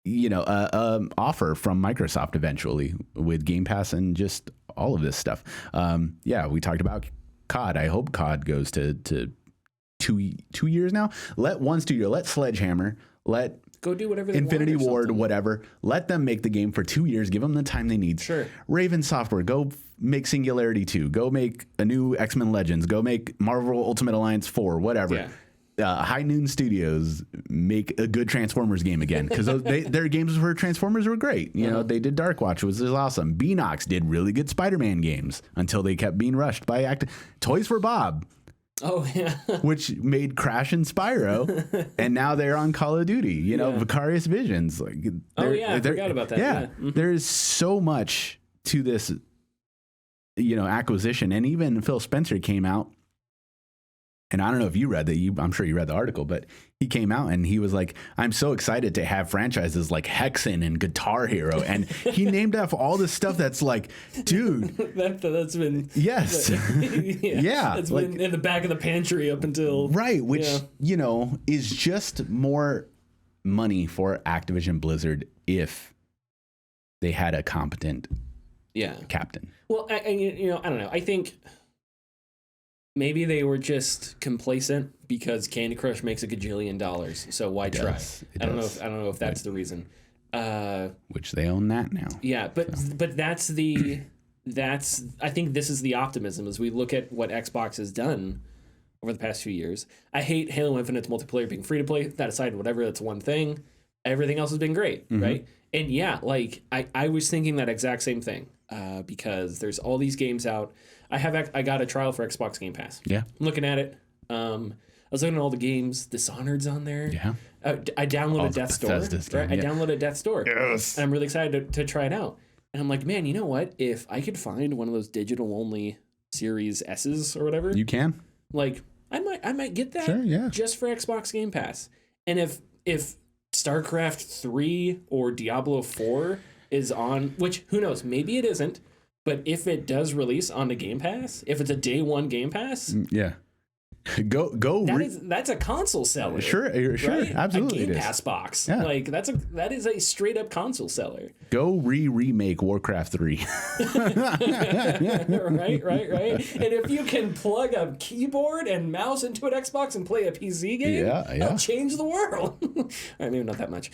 offer from Microsoft eventually with Game Pass and just all of this stuff. We talked about COD. I hope COD goes to 2 years now. Let one studio, let Sledgehammer, let go do whatever they Infinity want Ward, whatever. Let them make the game for 2 years. Give them the time they need. Sure. Raven Software, go make Singularity 2. Go make a new X-Men Legends. Go make Marvel Ultimate Alliance 4, whatever. Yeah. High Noon Studios make a good Transformers game again, because their games for Transformers were great. You know, they did Dark Watch, which was awesome. Beanox did really good Spider-Man games until they kept being rushed by Toys for Bob. Oh, yeah. Which made Crash and Spyro, and now they're on Call of Duty. You know, Vicarious Visions. Like, I forgot about that. Yeah. There is so much to this, you know, acquisition. And even Phil Spencer came out. And I don't know if you read that. I'm sure you read the article, but he came out and he was like, "I'm so excited to have franchises like Hexen and Guitar Hero," and he named off all this stuff that's like, dude, that's been yes, it's like, been in the back of the pantry up until which you know is just more money for Activision Blizzard if they had a competent captain. Well, I don't know. I think maybe they were just complacent because Candy Crush makes $1 gajillion, so why try? I don't know if that's the reason. Which they own that now. Yeah, but that's I think this is the optimism as we look at what Xbox has done over the past few years. I hate Halo Infinite's multiplayer being free to play. That aside, whatever, that's one thing. Everything else has been great, right? And like I was thinking that exact same thing because there's all these games out. I got a trial for Xbox Game Pass. Yeah. I'm looking at it. I was looking at all the games. Dishonored's on there. Yeah. I downloaded Death's Door. Right? I downloaded Death's Door. Yes. And I'm really excited to try it out. And I'm like, man, you know what? If I could find one of those digital only Series S's or whatever. You can. Like, I might get that just for Xbox Game Pass. And if StarCraft 3 or Diablo 4 is on, which who knows, maybe it isn't. But if it does release on the Game Pass, if it's a day one Game Pass, that's a console seller. Sure, right? Absolutely. A Game Pass box, like that is a straight up console seller. Go remake Warcraft 3. right. And if you can plug a keyboard and mouse into an Xbox and play a PC game, it'll change the world. All right, maybe not that much.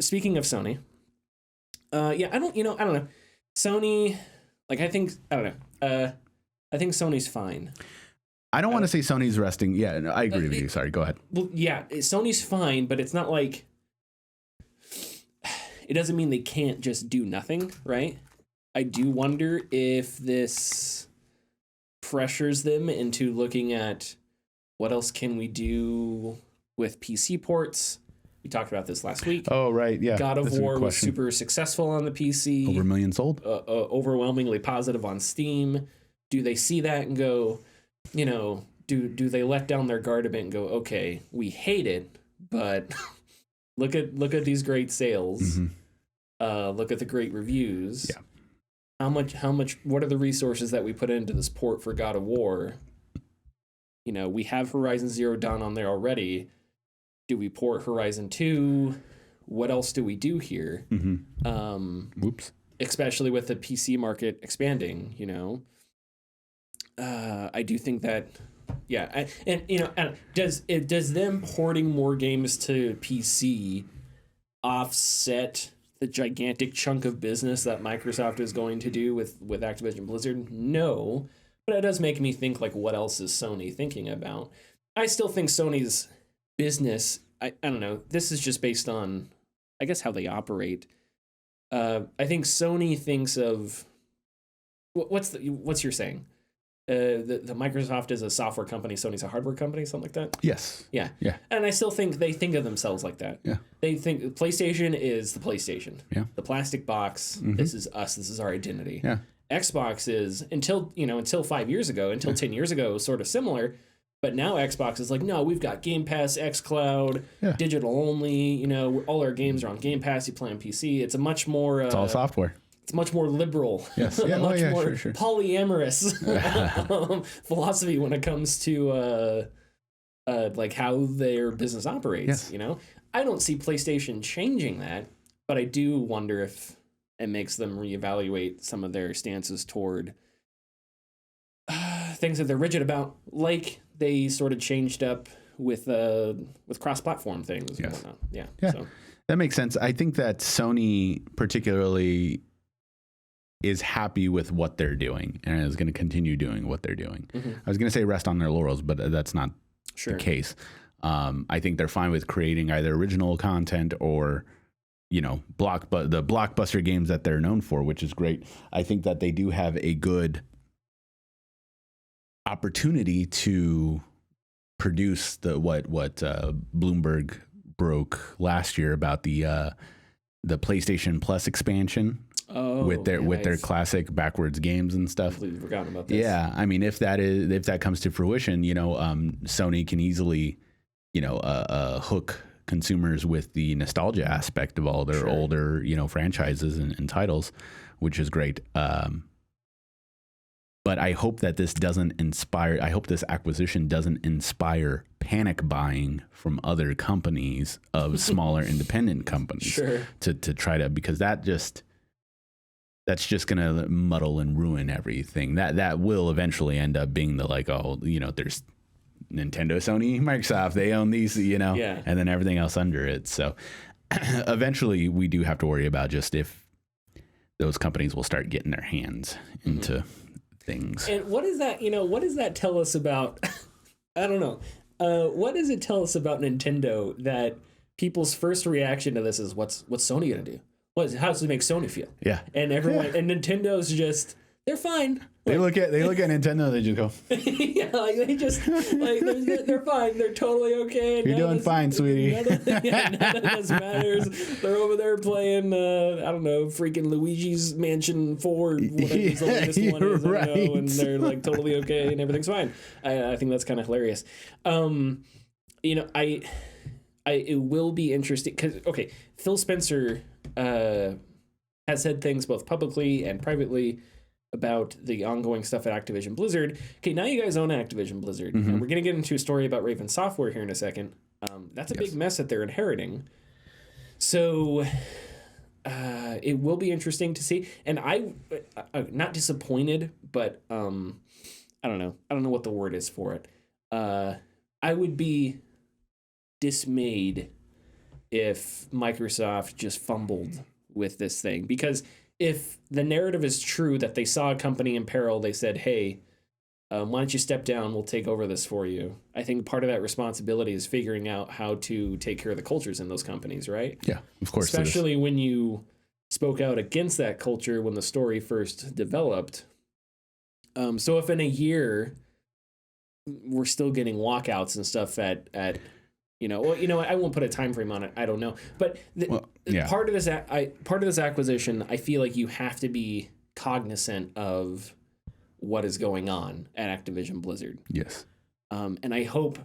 Speaking of Sony, I don't know. Sony, like, I think Sony's fine. I don't want to say Sony's resting. Yeah, no, I agree with you. Sorry, go ahead. Well, yeah, Sony's fine, but it's not like, it doesn't mean they can't just do nothing, right? I do wonder if this pressures them into looking at what else can we do with PC ports. We talked about this last week. Oh, right, yeah. God of War was super successful on the PC. Over 1 million sold. Overwhelmingly positive on Steam. Do they see that and go, you know, do they let down their guard a bit and go, okay, we hate it, but look at these great sales. Look at the great reviews. Yeah. How much, what are the resources that we put into this port for God of War? You know, we have Horizon Zero Dawn on there already. Do we port Horizon 2? What else do we do here? Especially with the PC market expanding, you know. I do think that, does them porting more games to PC offset the gigantic chunk of business that Microsoft is going to do with Activision Blizzard? No, but it does make me think, like, what else is Sony thinking about? I still think Sony's business, I don't know, this is just based on, I guess, how they operate. I think Sony thinks of, what's your saying? The Microsoft is a software company, Sony's a hardware company, something like that? Yes. Yeah. And I still think they think of themselves like that. Yeah. They think PlayStation is the PlayStation. Yeah. The plastic box, this is us, this is our identity. Yeah. Xbox is, until 5 years ago, until 10 years ago, it was sort of similar. But now Xbox is like, no, we've got Game Pass, xCloud, digital only. You know, all our games are on Game Pass. You play on PC. It's a much more. It's all software. It's much more liberal. Yes. Yeah. Much more polyamorous philosophy when it comes to like how their business operates. Yes. You know, I don't see PlayStation changing that, but I do wonder if it makes them reevaluate some of their stances toward things that they're rigid about, like they sort of changed up with cross-platform things and whatnot. Yeah. So that makes sense. I think that Sony particularly is happy with what they're doing and is going to continue doing what they're doing. I was going to say rest on their laurels, but that's not the case. I think they're fine with creating either original content or, you know, the blockbuster games that they're known for, which is great. I think that they do have a good opportunity to produce what Bloomberg broke last year about the PlayStation Plus expansion. With their classic backwards games and stuff. Completely forgotten about this. Yeah, I mean, if that comes to fruition, you know, Sony can easily, you know, hook consumers with the nostalgia aspect of all their older, you know, franchises and titles, which is great. But I hope that this doesn't inspire. I hope this acquisition doesn't inspire panic buying from other companies of smaller independent companies to try to, because that's just going to muddle and ruin everything. That will eventually end up being the, like, oh, you know, there's Nintendo, Sony, Microsoft, they own these, you know, and then everything else under it. So eventually we do have to worry about just if those companies will start getting their hands into things. And what is that, you know, what does that tell us about, I don't know. What does it tell us about Nintendo that people's first reaction to this is what's Sony going to do? How does it make Sony feel? Yeah. And everyone, and Nintendo's just, they're fine. They look at Nintendo, they just go. Yeah, like they just, like, they're fine. They're totally okay. You're doing fine, sweetie. None of this matters. They're over there playing, I don't know, freaking Luigi's Mansion 4, whatever the latest one is, right. I know, and they're like totally okay and everything's fine. I think that's kind of hilarious. You know, it will be interesting because, okay, Phil Spencer has said things both publicly and privately about the ongoing stuff at Activision Blizzard. Okay, now you guys own Activision Blizzard. And we're going to get into a story about Raven Software here in a second. That's a big mess that they're inheriting. So it will be interesting to see. And I'm not disappointed, but I don't know. I don't know what the word is for it. I would be dismayed if Microsoft just fumbled with this thing, because if the narrative is true that they saw a company in peril, they said, hey, why don't you step down, we'll take over this for you. I think part of that responsibility is figuring out how to take care of the cultures in those companies, right? Yeah, of course. Especially when you spoke out against that culture when the story first developed. So if in a year we're still getting walkouts and stuff at you know, well, you know, I won't put a time frame on it. I don't know, but part of this acquisition, I feel like you have to be cognizant of what is going on at Activision Blizzard. Yes, and I hope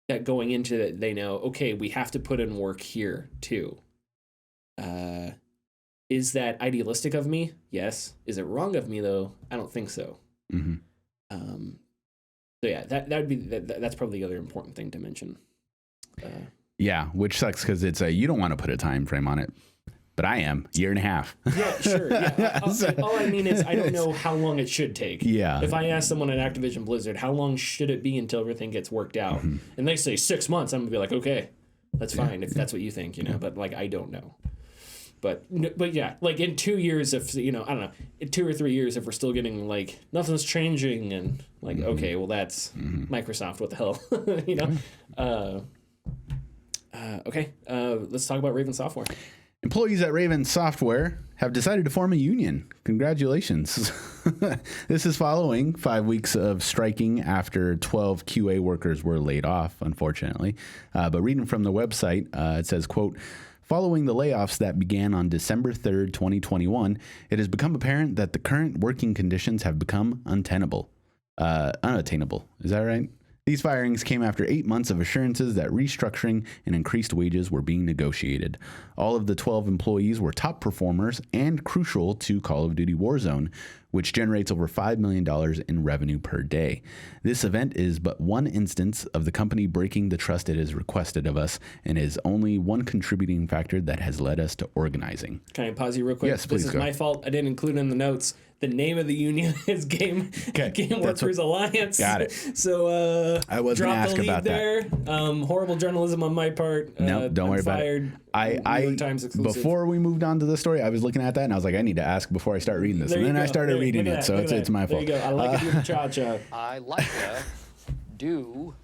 that going into it, they know, okay, we have to put in work here too. Is that idealistic of me? Yes. Is it wrong of me though? I don't think so. Mm-hmm. So yeah, that would be that's probably the other important thing to mention. Yeah, which sucks because it's you don't want to put a time frame on it, but I am year and a half. Yeah, sure. Yeah. All I mean is I don't know how long it should take. Yeah. If I ask someone at Activision Blizzard, how long should it be until everything gets worked out, and they say 6 months, I'm gonna be like, okay, that's fine if that's what you think, you know. But like, I don't know. But yeah, like in 2 years, if you know, I don't know, in 2 or 3 years, if we're still getting like nothing's changing and like, okay, well that's Microsoft. What the hell, you know? Okay, let's talk about Raven Software. Employees at Raven Software have decided to form a union. Congratulations. This is following 5 weeks of striking after 12 QA workers were laid off, unfortunately. But reading from the website, it says, quote, following the layoffs that began on December 3rd, 2021, it has become apparent that the current working conditions have become unattainable. Is that right? These firings came after 8 months of assurances that restructuring and increased wages were being negotiated. All of the 12 employees were top performers and crucial to Call of Duty Warzone, which generates over $5 million in revenue per day. This event is but one instance of the company breaking the trust it has requested of us and is only one contributing factor that has led us to organizing. Can I pause you real quick? Yes, please. This is my fault. I didn't include in the notes. The name of the union is Game Workers Alliance. Got it. So I was going to ask about there. Horrible journalism on my part. No, don't worry about it. New York Times exclusive. Before we moved on to the story, I was looking at that and I was like, I need to ask before I start reading this. And then I started reading it, so it's my fault. There you go. I like it. Cha-cha. I like to do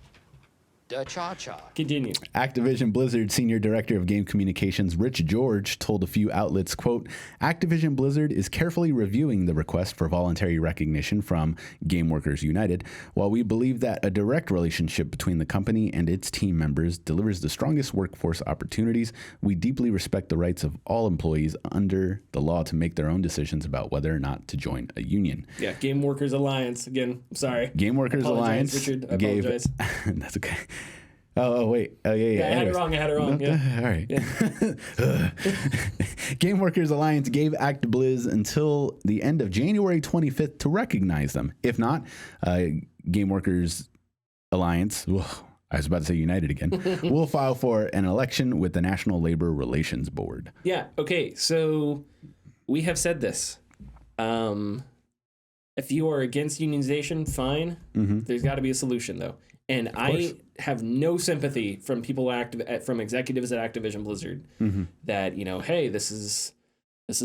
Da cha-cha. Continue. Activision Blizzard Senior Director of Game Communications Rich George told a few outlets, quote, Activision Blizzard is carefully reviewing the request for voluntary recognition from Game Workers United. While we believe that a direct relationship between the company and its team members delivers the strongest workforce opportunities, we deeply respect the rights of all employees under the law to make their own decisions about whether or not to join a union. Yeah, Game Workers Alliance. Again, I'm sorry. Game Workers Alliance, Richard, I apologize. That's okay. Oh, wait. Oh, yeah. I had it wrong. Yeah. All right. Yeah. Game Workers Alliance gave ActBliz until the end of January 25th to recognize them. If not, Game Workers Alliance, I was about to say United again, will file for an election with the National Labor Relations Board. Yeah. Okay. So we have said this. If you are against unionization, fine. Mm-hmm. There's got to be a solution, though. And I have no sympathy from people from executives at Activision Blizzard that, hey, this is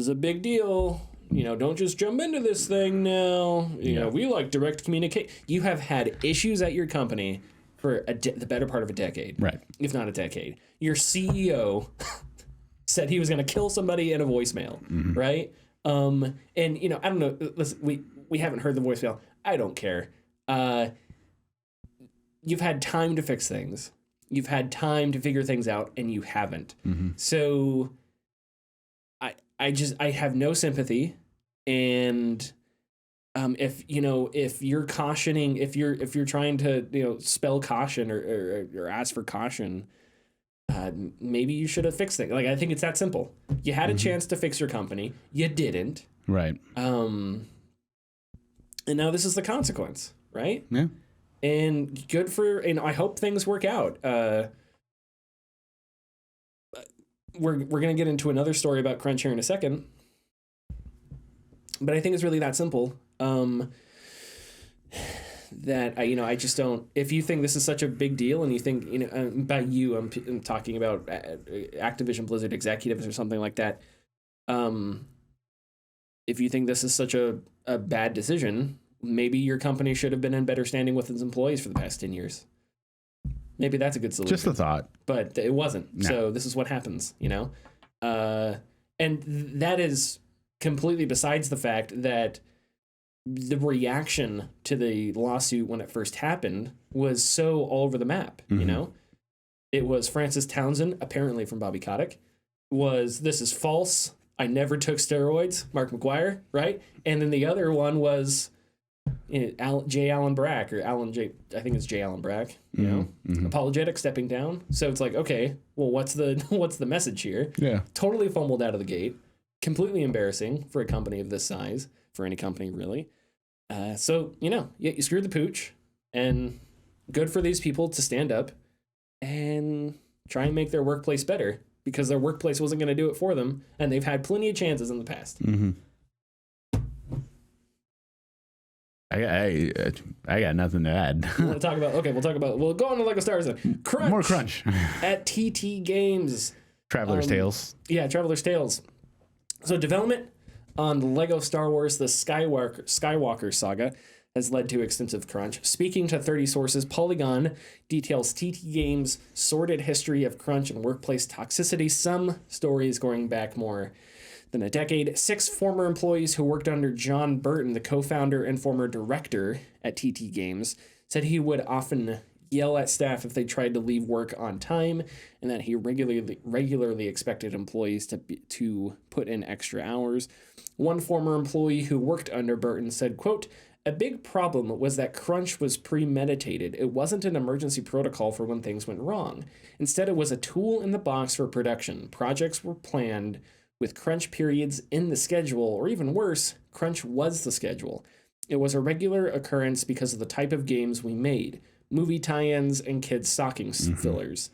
a big deal. Don't just jump into this thing now. We like direct communicate. You have had issues at your company for the better part of a decade, right? If not a decade. Your CEO said he was going to kill somebody in a voicemail, right? And I don't know. Listen, we haven't heard the voicemail. I don't care. You've had time to fix things. You've had time to figure things out, and you haven't. So I have no sympathy. And if you're cautioning, if you're trying to spell caution or ask for caution, maybe you should have fixed it. Like, I think it's that simple. You had a chance to fix your company, you didn't. Right. And now this is the consequence, right? Yeah. And and I hope things work out. We're gonna get into another story about Crunch here in a second, but I think it's really that simple. That I just don't. If you think this is such a big deal, and you think by you, I'm talking about Activision Blizzard executives or something like that. If you think this is such a bad decision, maybe your company should have been in better standing with its employees for the past 10 years. Maybe that's a good solution. Just a thought. But it wasn't. No. So this is what happens, And that is completely besides the fact that the reaction to the lawsuit when it first happened was so all over the map, It was Francis Townsend, apparently from Bobby Kotick, this is false. I never took steroids, Mark McGuire, right? And then the other one was J. Allen Brack, I think it's J. Allen Brack, apologetic, stepping down. So it's like, okay, well, what's the message here? Yeah. Totally fumbled out of the gate. Completely embarrassing for a company of this size, for any company really. So, you screwed the pooch, and good for these people to stand up and try and make their workplace better, because their workplace wasn't going to do it for them, and they've had plenty of chances in the past. I got nothing to add. We'll talk about. We'll go on to Lego Star Wars then. Crunch. More Crunch. At TT Games. Traveler's Tales. Yeah, Traveler's Tales. So development on the Lego Star Wars The Skywalker Saga has led to extensive crunch. Speaking to 30 sources, Polygon details TT Games' sordid history of crunch and workplace toxicity, some stories going back more than a decade. 6 former employees who worked under John Burton, the co-founder and former director at TT Games, said he would often yell at staff if they tried to leave work on time, and that he regularly expected employees to put in extra hours. One former employee who worked under Burton said, quote, "A big problem was that crunch was premeditated. It wasn't an emergency protocol for when things went wrong. Instead, it was a tool in the box for production. Projects were planned with crunch periods in the schedule, or even worse, crunch was the schedule. It was a regular occurrence because of the type of games we made, movie tie-ins and kids' stocking fillers.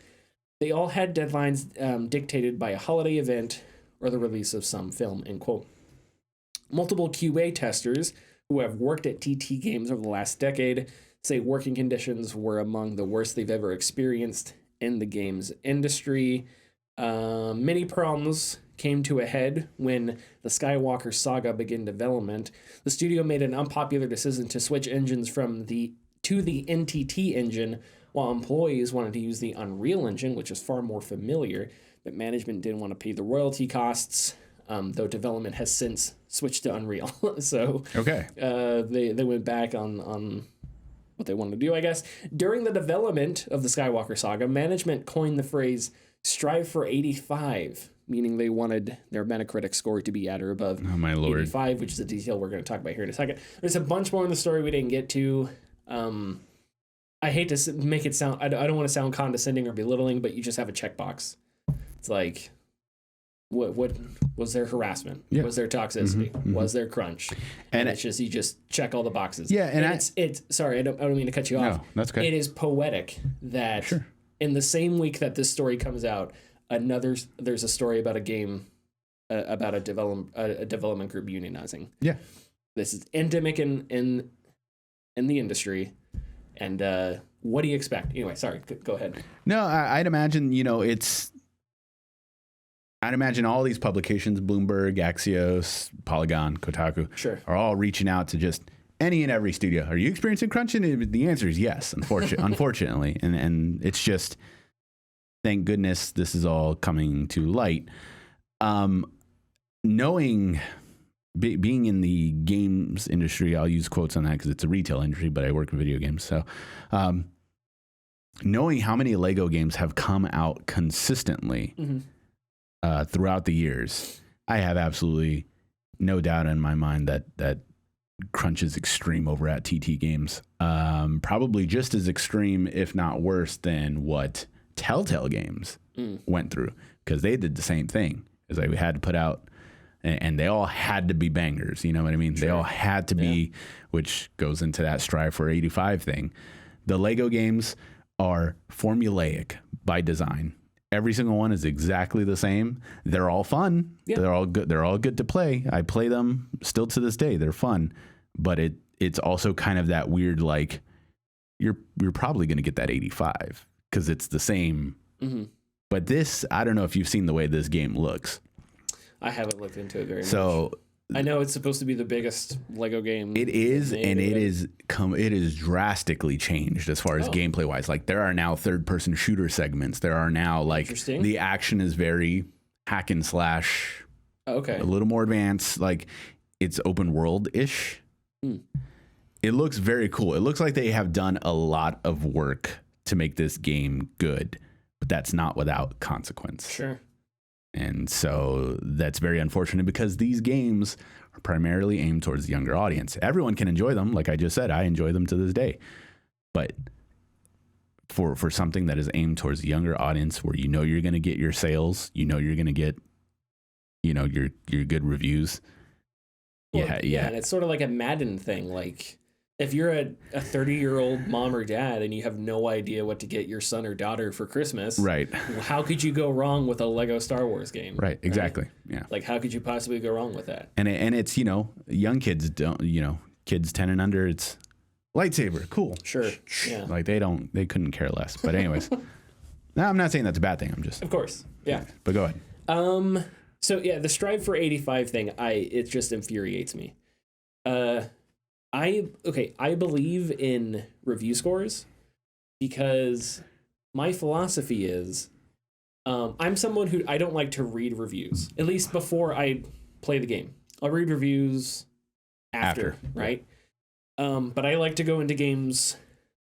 They all had deadlines dictated by a holiday event or the release of some film," end quote. Multiple QA testers who have worked at TT Games over the last decade say working conditions were among the worst they've ever experienced in the games industry. Many problems came to a head when the Skywalker Saga began development. The studio made an unpopular decision to switch engines from the to the NTT engine, while employees wanted to use the Unreal Engine, which is far more familiar, but management didn't want to pay the royalty costs, though development has since switched to Unreal. So they went back on what they wanted to do, I guess. During the development of the Skywalker saga, management coined the phrase strive for 85, meaning they wanted their Metacritic score to be at or above 85, which is a detail we're going to talk about here in a second. There's a bunch more in the story we didn't get to. I hate to make it sound, I don't want to sound condescending or belittling, but you just have a checkbox. It's like, what was there harassment? Yeah. Was there toxicity? Was there crunch? And it's just, you just check all the boxes. Yeah. And it's sorry, I don't mean to cut you off. No, that's good. It is poetic that in the same week that this story comes out, there's a story about a game, about a development group unionizing. Yeah. This is endemic in the industry. And what do you expect? Anyway, sorry, go ahead. No, I'd imagine, I'd imagine all these publications, Bloomberg, Axios, Polygon, Kotaku, are all reaching out to just any and every studio. Are you experiencing crunch? And the answer is yes, unfortunately. And it's just, thank goodness this is all coming to light. Knowing... being in the games industry, I'll use quotes on that because it's a retail industry, but I work in video games. So knowing how many Lego games have come out consistently throughout the years, I have absolutely no doubt in my mind that crunch is extreme over at TT Games. Probably just as extreme, if not worse, than what Telltale Games went through, because they did the same thing. It's like we had to put out... And they all had to be bangers, you know what I mean? They all had to be, which goes into that strive for 85 thing. The Lego games are formulaic by design. Every single one is exactly the same. They're all fun. Yeah. They're all good. They're all good to play. I play them still to this day. They're fun, but it's also kind of that weird, like you're probably going to get that 85 because it's the same. But this, I don't know if you've seen the way this game looks. I haven't looked into it very much. I know it's supposed to be the biggest Lego game. It is, and it is drastically changed as far as gameplay wise. Like there are now third-person shooter segments. There are now the action is very hack and slash. Okay. A little more advanced. Like it's open world ish. It looks very cool. It looks like they have done a lot of work to make this game good, but that's not without consequence. Sure. And so that's very unfortunate because these games are primarily aimed towards the younger audience. Everyone can enjoy them. Like I just said, I enjoy them to this day. But for something that is aimed towards the younger audience where you're going to get your sales, you're going to get, your good reviews. Well, yeah. And it's sort of like a Madden thing. Like if you're a 30-year-old mom or dad and you have no idea what to get your son or daughter for Christmas, right? How could you go wrong with a Lego Star Wars game? Right, exactly. Right? Yeah. Like how could you possibly go wrong with that? And it's, young kids don't, kids 10 and under, it's lightsaber, cool. Sure. Yeah. Like they couldn't care less. But anyways, no, I'm not saying that's a bad thing. I'm just. Of course. Yeah. But go ahead. So yeah, the strive for 85 thing, it just infuriates me. I believe in review scores because my philosophy is I'm someone who I don't like to read reviews, at least before I play the game. I'll read reviews after. Right? But I like to go into games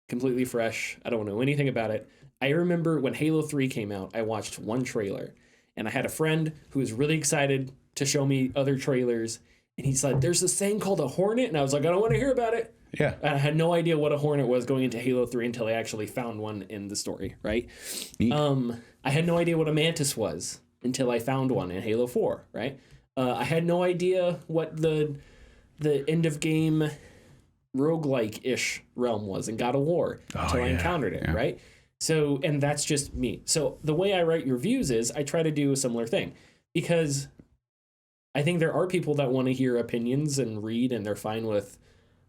completely fresh. I don't know anything about it. I remember when Halo 3 came out, I watched one trailer, and I had a friend who was really excited to show me other trailers. And he's like, there's this thing called a Hornet. And I was like, I don't want to hear about it. Yeah. And I had no idea what a Hornet was going into Halo 3 until I actually found one in the story, right? Neat. I had no idea what a Mantis was until I found one in Halo 4, right? I had no idea what the end of game roguelike-ish realm was in God of War until I encountered it, right? So, and that's just me. So the way I write reviews is I try to do a similar thing because I think there are people that want to hear opinions and read, and they're fine with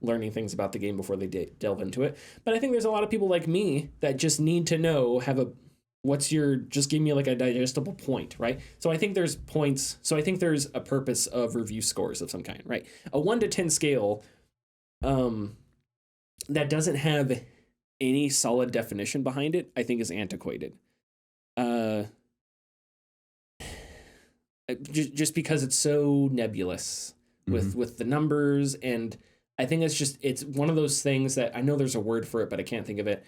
learning things about the game before they delve into it. But I think there's a lot of people like me that just need to know, just give me like a digestible point, right? So I think there's points. So I think there's a purpose of review scores of some kind, right? A 1 to 10 scale that doesn't have any solid definition behind it, I think is antiquated. Just because it's so nebulous with the numbers, and I think it's one of those things that I know there's a word for it, but I can't think of it.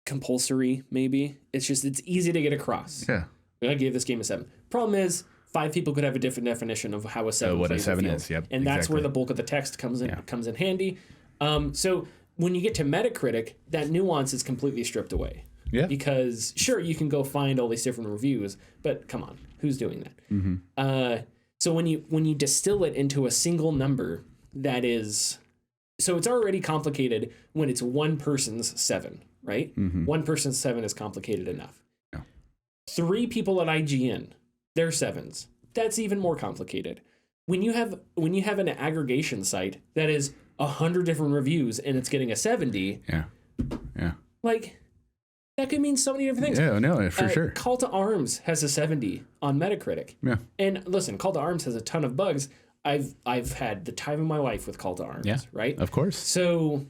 Compulsory, maybe. It's easy to get across. Yeah. I gave this game a 7. Problem is, 5 people could have a different definition of how a 7 what a plays 7 field. is. Yep. And that's where the bulk of the text comes in handy. So when you get to Metacritic, that nuance is completely stripped away. Yeah. Because sure, you can go find all these different reviews, but come on, who's doing that? So when you distill it into a single number, that is, so it's already complicated when it's one person's 7, right? One person's 7 is complicated enough. Yeah. 3 people at IGN, their 7s, that's even more complicated. When you have an aggregation site that is 100 different reviews and it's getting a 70, like, that could mean so many different things. Yeah, no, for sure. Call to Arms has a 70 on Metacritic. Yeah. And listen, Call to Arms has a ton of bugs. I've had the time of my life with Call to Arms, right? Of course. So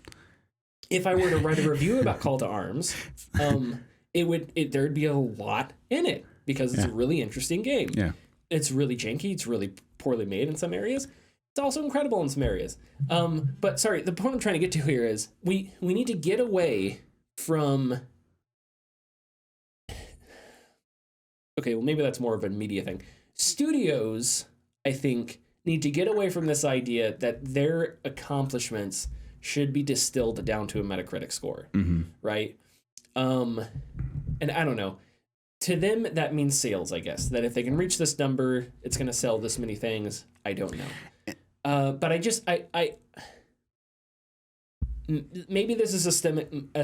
if I were to write a review about Call to Arms, there'd be a lot in it because it's a really interesting game. Yeah. It's really janky. It's really poorly made in some areas. It's also incredible in some areas. But sorry, the point I'm trying to get to here is we need to get away from... Okay, well, maybe that's more of a media thing. Studios, I think, need to get away from this idea that their accomplishments should be distilled down to a Metacritic score, right? And I don't know. To them, that means sales, I guess. That if they can reach this number, it's going to sell this many things. I don't know. But I maybe this is a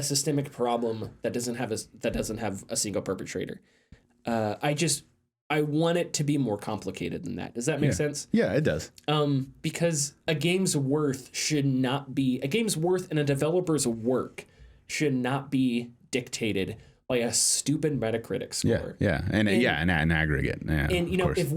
systemic problem that doesn't have a single perpetrator. I want it to be more complicated than that. Does that make sense? Yeah, it does. Because a game's worth and a developer's work should not be dictated by a stupid Metacritic score. An aggregate. Yeah, and you know, if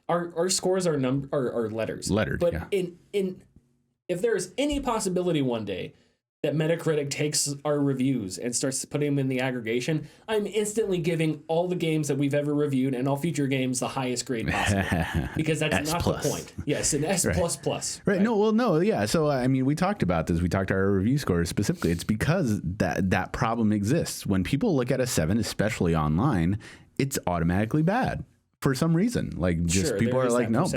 our scores are letters. But if there is any possibility one day that Metacritic takes our reviews and starts putting them in the aggregation, I'm instantly giving all the games that we've ever reviewed and all future games the highest grade possible. Because that's not the point. Yes, an S++. Right. No. So, I mean, we talked about this. We talked our review scores specifically. It's because that problem exists. When people look at a 7, especially online, it's automatically bad. For some reason, like just people are like, no,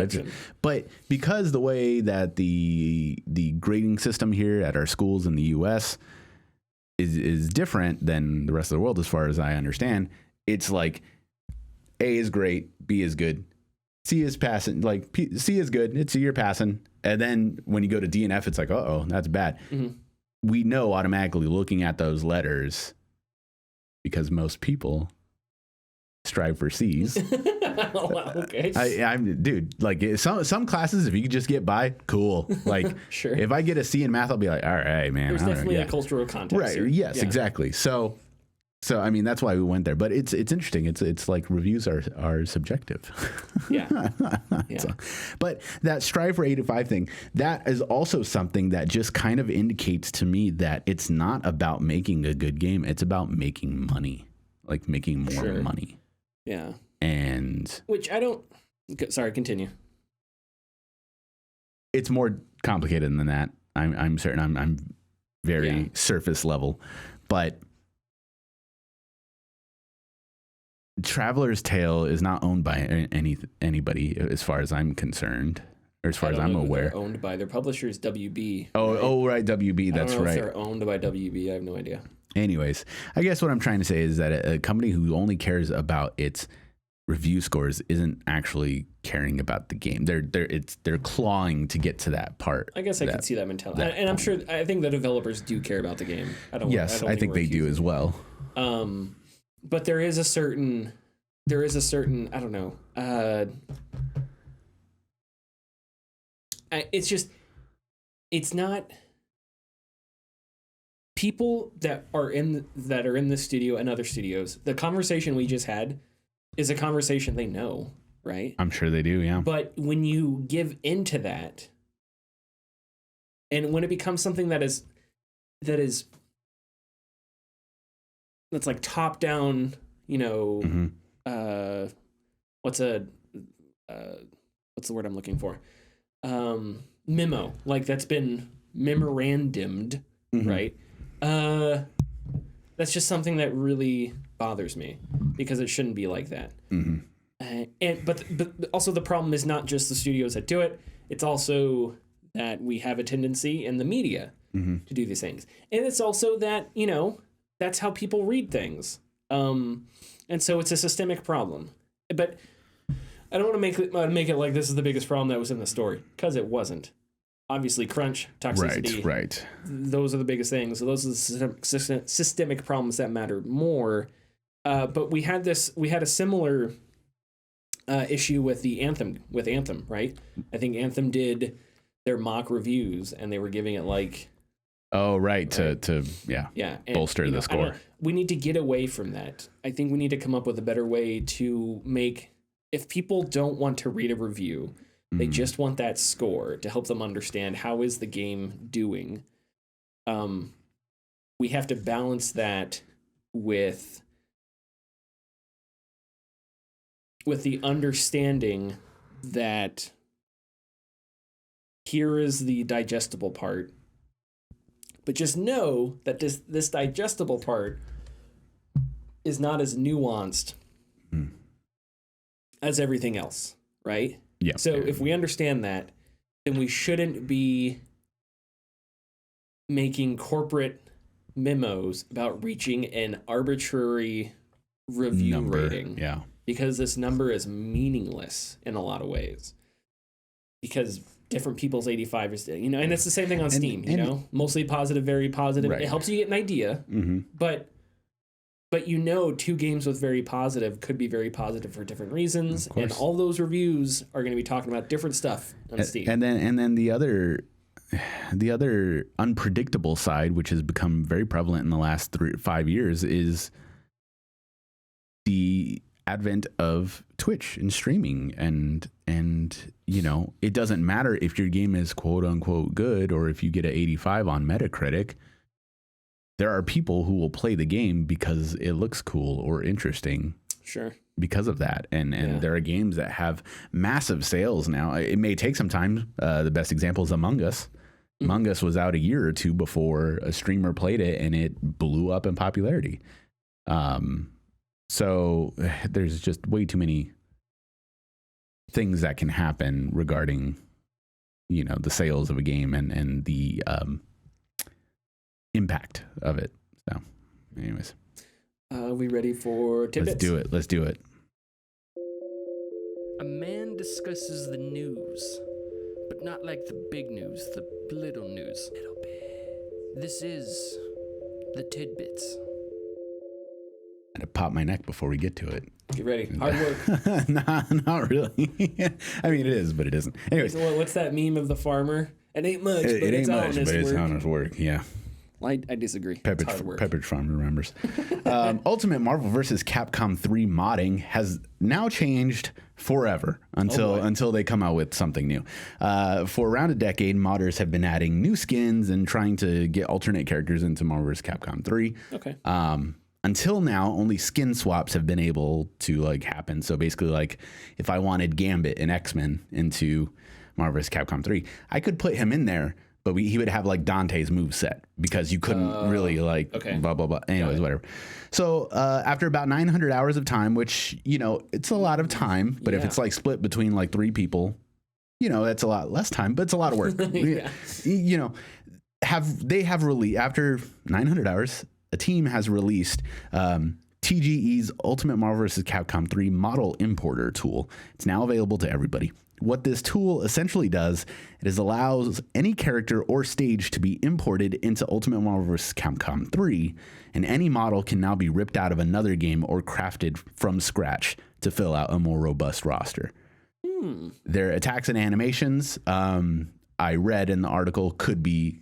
but because the way that the grading system here at our schools in the U.S. is different than the rest of the world, as far as I understand, it's like A is great, B is good, C is passing, like C is good, it's you're passing, and then when you go to D and F, it's like, that's bad. We know automatically looking at those letters, because most people strive for C's. Okay. I'm dude, like some classes, if you could just get by, cool. Like sure. If I get a C in math, I'll be like, all right, man. There's definitely a cultural context. Right. Here. Yes, exactly. So I mean, that's why we went there. But it's interesting. It's like reviews are subjective. Yeah. But that strive for 8 to 5 thing, that is also something that just kind of indicates to me that it's not about making a good game. It's about making money, like making more money. Yeah. And which I don't. Sorry, continue. It's more complicated than that. I'm certain. I'm very surface level, but Traveler's Tale is not owned by anybody, as far as I'm concerned, or as far as I'm aware. They're owned by their publishers, WB. Oh, right, WB. That's right. If they're owned by WB, I have no idea. Anyways, I guess what I'm trying to say is that a company who only cares about its review scores isn't actually caring about the game. They're clawing to get to that part. I guess I can see that mentality, and I'm sure. I think the developers do care about the game. I think they do as well. But there is a certain. I don't know. It's not. People that are in the studio and other studios, the conversation we just had is a conversation they know, right? I'm sure they do, yeah. But when you give into that And when it becomes something that's like top down, you know, what's the word I'm looking for? Memo, like that's been memorandumed, right? That's just something that really bothers me because it shouldn't be like that. But also the problem is not just the studios that do it; it's also that we have a tendency in the media to do these things, and it's also that, you know, that's how people read things, and so it's a systemic problem. But I don't want to make it like this is the biggest problem that was in the story, because it wasn't. Obviously, crunch, toxicity, right. Those are the biggest things. So those are the systemic problems that matter more. But we had a similar issue with Anthem, right? I think Anthem did their mock reviews, and they were giving it like, oh, right. To bolster the score. We need to get away from that. I think we need to come up with a better way to make, if people don't want to read a review, they just want that score to help them understand how is the game doing. We have to balance that with the understanding that here is the digestible part, but just know that this digestible part is not as nuanced as everything else, right? Yeah. So if we understand that, then we shouldn't be making corporate memos about reaching an arbitrary review rating. Yeah. Because this number is meaningless in a lot of ways. Because different people's 85 is, you know, and it's the same thing on Steam, you know, mostly positive, very positive. Right. It helps you get an idea, but you know, 2 games with very positive could be very positive for different reasons, and all those reviews are going to be talking about different stuff on Steam. And then the other unpredictable side, which has become very prevalent in the last 5 years, is the advent of Twitch and streaming, and you know, it doesn't matter if your game is quote unquote good or if you get an 85 on Metacritic. There are people who will play the game because it looks cool or interesting. Sure. Because of that. And there are games that have massive sales now. It may take some time. The best example is Among Us. Among Us was out a year or 2 before a streamer played it, and it blew up in popularity. So there's just way too many things that can happen regarding, you know, the sales of a game and the impact of it. So anyways, are we ready for tidbits? Let's do it. A man discusses the news, but not like the big news, the little news. Little bit. This is the tidbits. I had to pop my neck before we get to it. Get ready. Hard work. Not really. I mean, it is, but it isn't. Anyways, what's that meme of the farmer? It ain't much, but it's honest work. Yeah. I disagree. Pepperidge Farm remembers. Ultimate Marvel vs. Capcom 3 modding has now changed forever until they come out with something new. For around a decade, modders have been adding new skins and trying to get alternate characters into Marvel vs. Capcom 3. Okay. Until now, only skin swaps have been able to happen. So basically, if I wanted Gambit and X-Men into Marvel vs. Capcom 3, I could put him in there. But he would have Dante's moveset because you couldn't really blah, blah, blah. Anyways, whatever. So after about 900 hours of time, which, you know, it's a lot of time. But if it's split between 3 people, you know, that's a lot less time, but it's a lot of work. You know, after 900 hours, a team has released TGE's Ultimate Marvel vs. Capcom 3 model importer tool. It's now available to everybody. What this tool essentially does is allows any character or stage to be imported into Ultimate Marvel vs. Capcom 3, and any model can now be ripped out of another game or crafted from scratch to fill out a more robust roster. Their attacks and animations, I read in the article, could be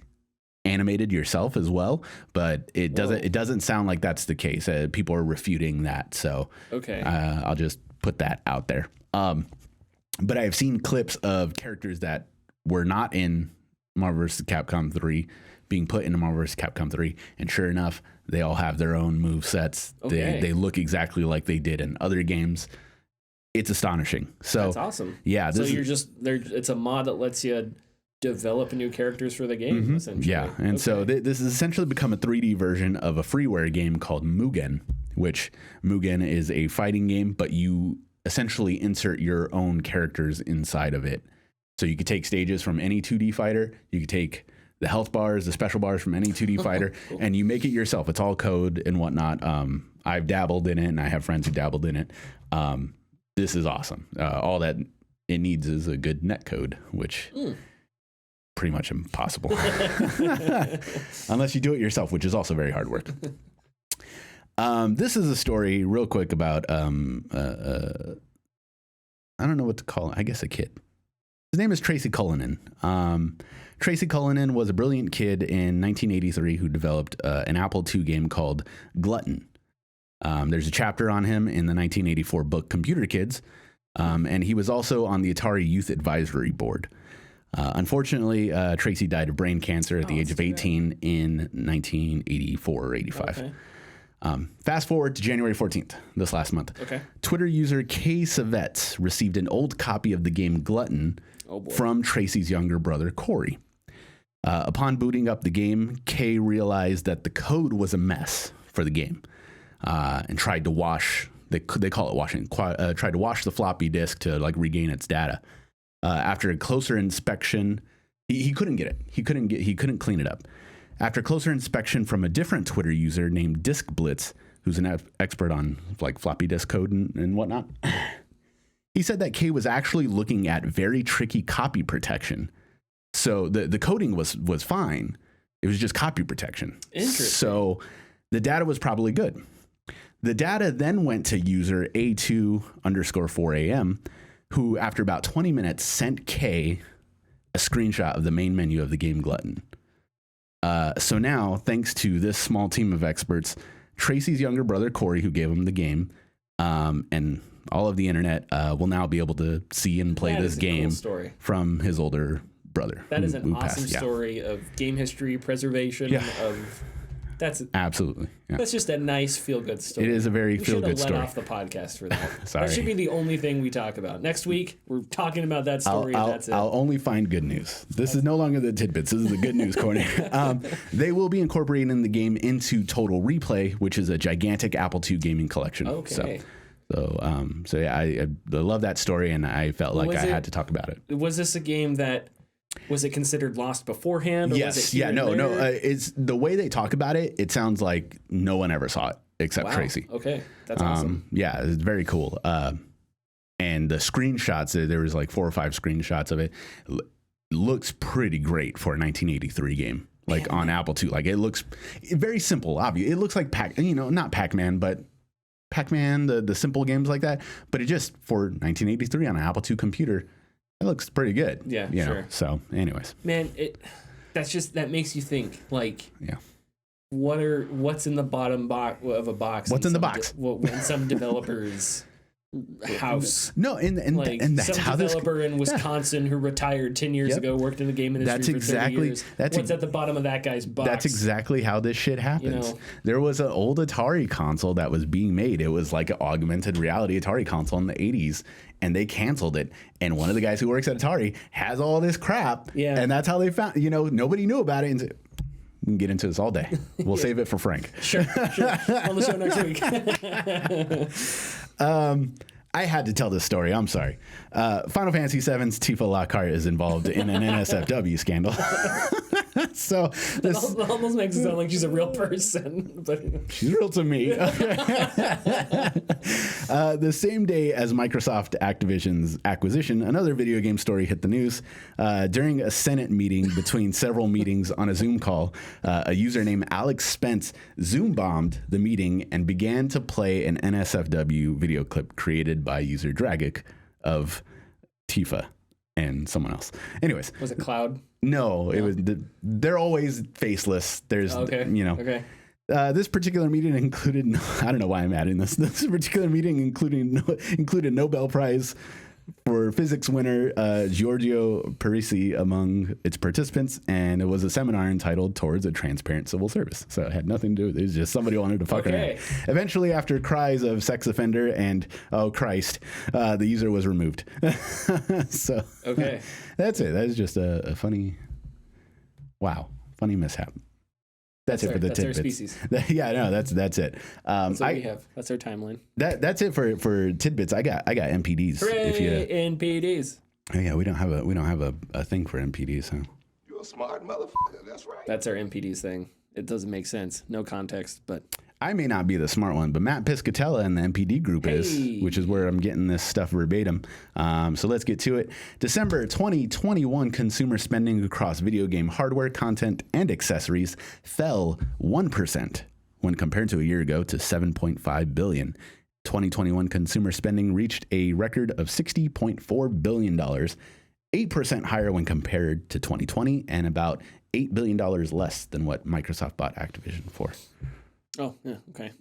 animated yourself as well, but it doesn't sound like that's the case. People are refuting that, so I'll just put that out there. But I've seen clips of characters that were not in Marvel vs. Capcom 3 being put into Marvel vs. Capcom 3, and sure enough, they all have their own move sets. Okay. They look exactly like they did in other games. It's astonishing. So that's awesome. Yeah. So you're just there. It's a mod that lets you develop new characters for the game. Essentially. Yeah. And so this has essentially become a 3D version of a freeware game called Mugen, which Mugen is a fighting game, but you essentially insert your own characters inside of it. So you could take stages from any 2D fighter. You could take the health bars, the special bars from any 2D fighter, cool. and you make it yourself. It's all code and whatnot. I've dabbled in it, and I have friends who dabbled in it. This is awesome. All that it needs is a good netcode, which pretty much impossible. Unless you do it yourself, which is also very hard work. This is a story real quick about, I don't know what to call it. I guess a kid. His name is Tracy Cullinan. Tracy Cullinan was a brilliant kid in 1983 who developed an Apple II game called Glutton. There's a chapter on him in the 1984 book Computer Kids, and he was also on the Atari Youth Advisory Board. Unfortunately, Tracy died of brain cancer at the age of 18 in 1984 or 85. Okay. Fast forward to January 14th, this last month. Okay. Twitter user Kay Savets received an old copy of the game Glutton from Tracy's younger brother, Corey. Upon booting up the game, Kay realized that the code was a mess for the game and tried to wash, they call it washing, tried to wash the floppy disk to like regain its data. After a closer inspection, he couldn't get it. He couldn't clean it up. After closer inspection from a different Twitter user named Disk Blitz, who's an expert on like floppy disk code and whatnot, he said that Kay was actually looking at very tricky copy protection. So the coding was fine. It was just copy protection. Interesting. So the data was probably good. The data then went to user A2_4AM, who after about 20 minutes sent Kay a screenshot of the main menu of the game Glutton. So now, thanks to this small team of experts, Tracy's younger brother, Corey, who gave him the game, and all of the internet will now be able to see and play this game from his older brother. That is an awesome story of game history preservation. Absolutely. Yeah. That's just a nice feel-good story. It is a very feel-good story. We should have let off the podcast for that. Sorry. That should be the only thing we talk about. Next week, we're talking about that story, and that's it. I'll only find good news. This is no longer the tidbits. This is the good news corner. They will be incorporating the game into Total Replay, which is a gigantic Apple II gaming collection. Okay. So yeah, I love that story, and I felt like I had to talk about it. Was this a game that... Was it considered lost beforehand? Or yes. Was it No. It's the way they talk about it. It sounds like no one ever saw it except Tracy. Okay, that's awesome. Yeah, it's very cool. And the screenshots, there was like 4 or 5 screenshots of it. Looks pretty great for a 1983 game, like on Apple II. Like it looks very simple. Obvious. It looks like not Pac-Man, but Pac-Man, the simple games like that. But it just for 1983 on an Apple II computer. It looks pretty good. Yeah, sure. So, anyways, man, that makes you think. Like, yeah, what's in the bottom of a box? What's in the box? In some developer's house. No, and that's some how this developer in Wisconsin who retired 10 years ago worked in the game industry for 30 years. What's at the bottom of that guy's box? That's exactly how this shit happens. There was an old Atari console that was being made. It was like an augmented reality Atari console in the 80s. And they canceled it. And one of the guys who works at Atari has all this crap. Yeah. And that's how they found, nobody knew about it. And we can get into this all day. We'll save it for Frank. Sure. On the show next week. I had to tell this story. I'm sorry. Final Fantasy VII's Tifa Lockhart is involved in an NSFW scandal. So this almost makes it sound like she's a real person, but she's real to me. The same day as Microsoft Activision's acquisition, another video game story hit the news. During a Senate meeting between several meetings on a Zoom call, a user named Alex Spence Zoom bombed the meeting and began to play an NSFW video clip created by user Dragic of Tifa and someone else. Anyways, was it Cloud? No, it was. They're always faceless. There's, Okay. This particular meeting included. I don't know why I'm adding this. This particular meeting included Nobel Prize for physics winner Giorgio Parisi among its participants, and it was a seminar entitled Towards a Transparent Civil Service. So it had nothing to do with it. It was just somebody wanted to fuck around. Eventually, after cries of sex offender and, oh Christ, the user was removed. So that's it. That is just a funny mishap. That's it for the tidbits. That's our species. Yeah, no, that's it. That's what we have. That's our timeline. That's it for tidbits. I got MPDs. Hooray, NPDs. Oh, yeah, we don't have a thing for MPDs. Huh? You're a smart motherfucker. That's right. That's our MPDs thing. It doesn't make sense. No context, but I may not be the smart one, but Matt Piscatella in the MPD group is, which is where I'm getting this stuff verbatim. So let's get to it. December 2021 consumer spending across video game hardware, content, and accessories fell 1% when compared to a year ago to $7.5 billion. 2021 consumer spending reached a record of $60.4 billion, 8% higher when compared to 2020, and about $8 billion less than what Microsoft bought Activision for. Oh, yeah, okay.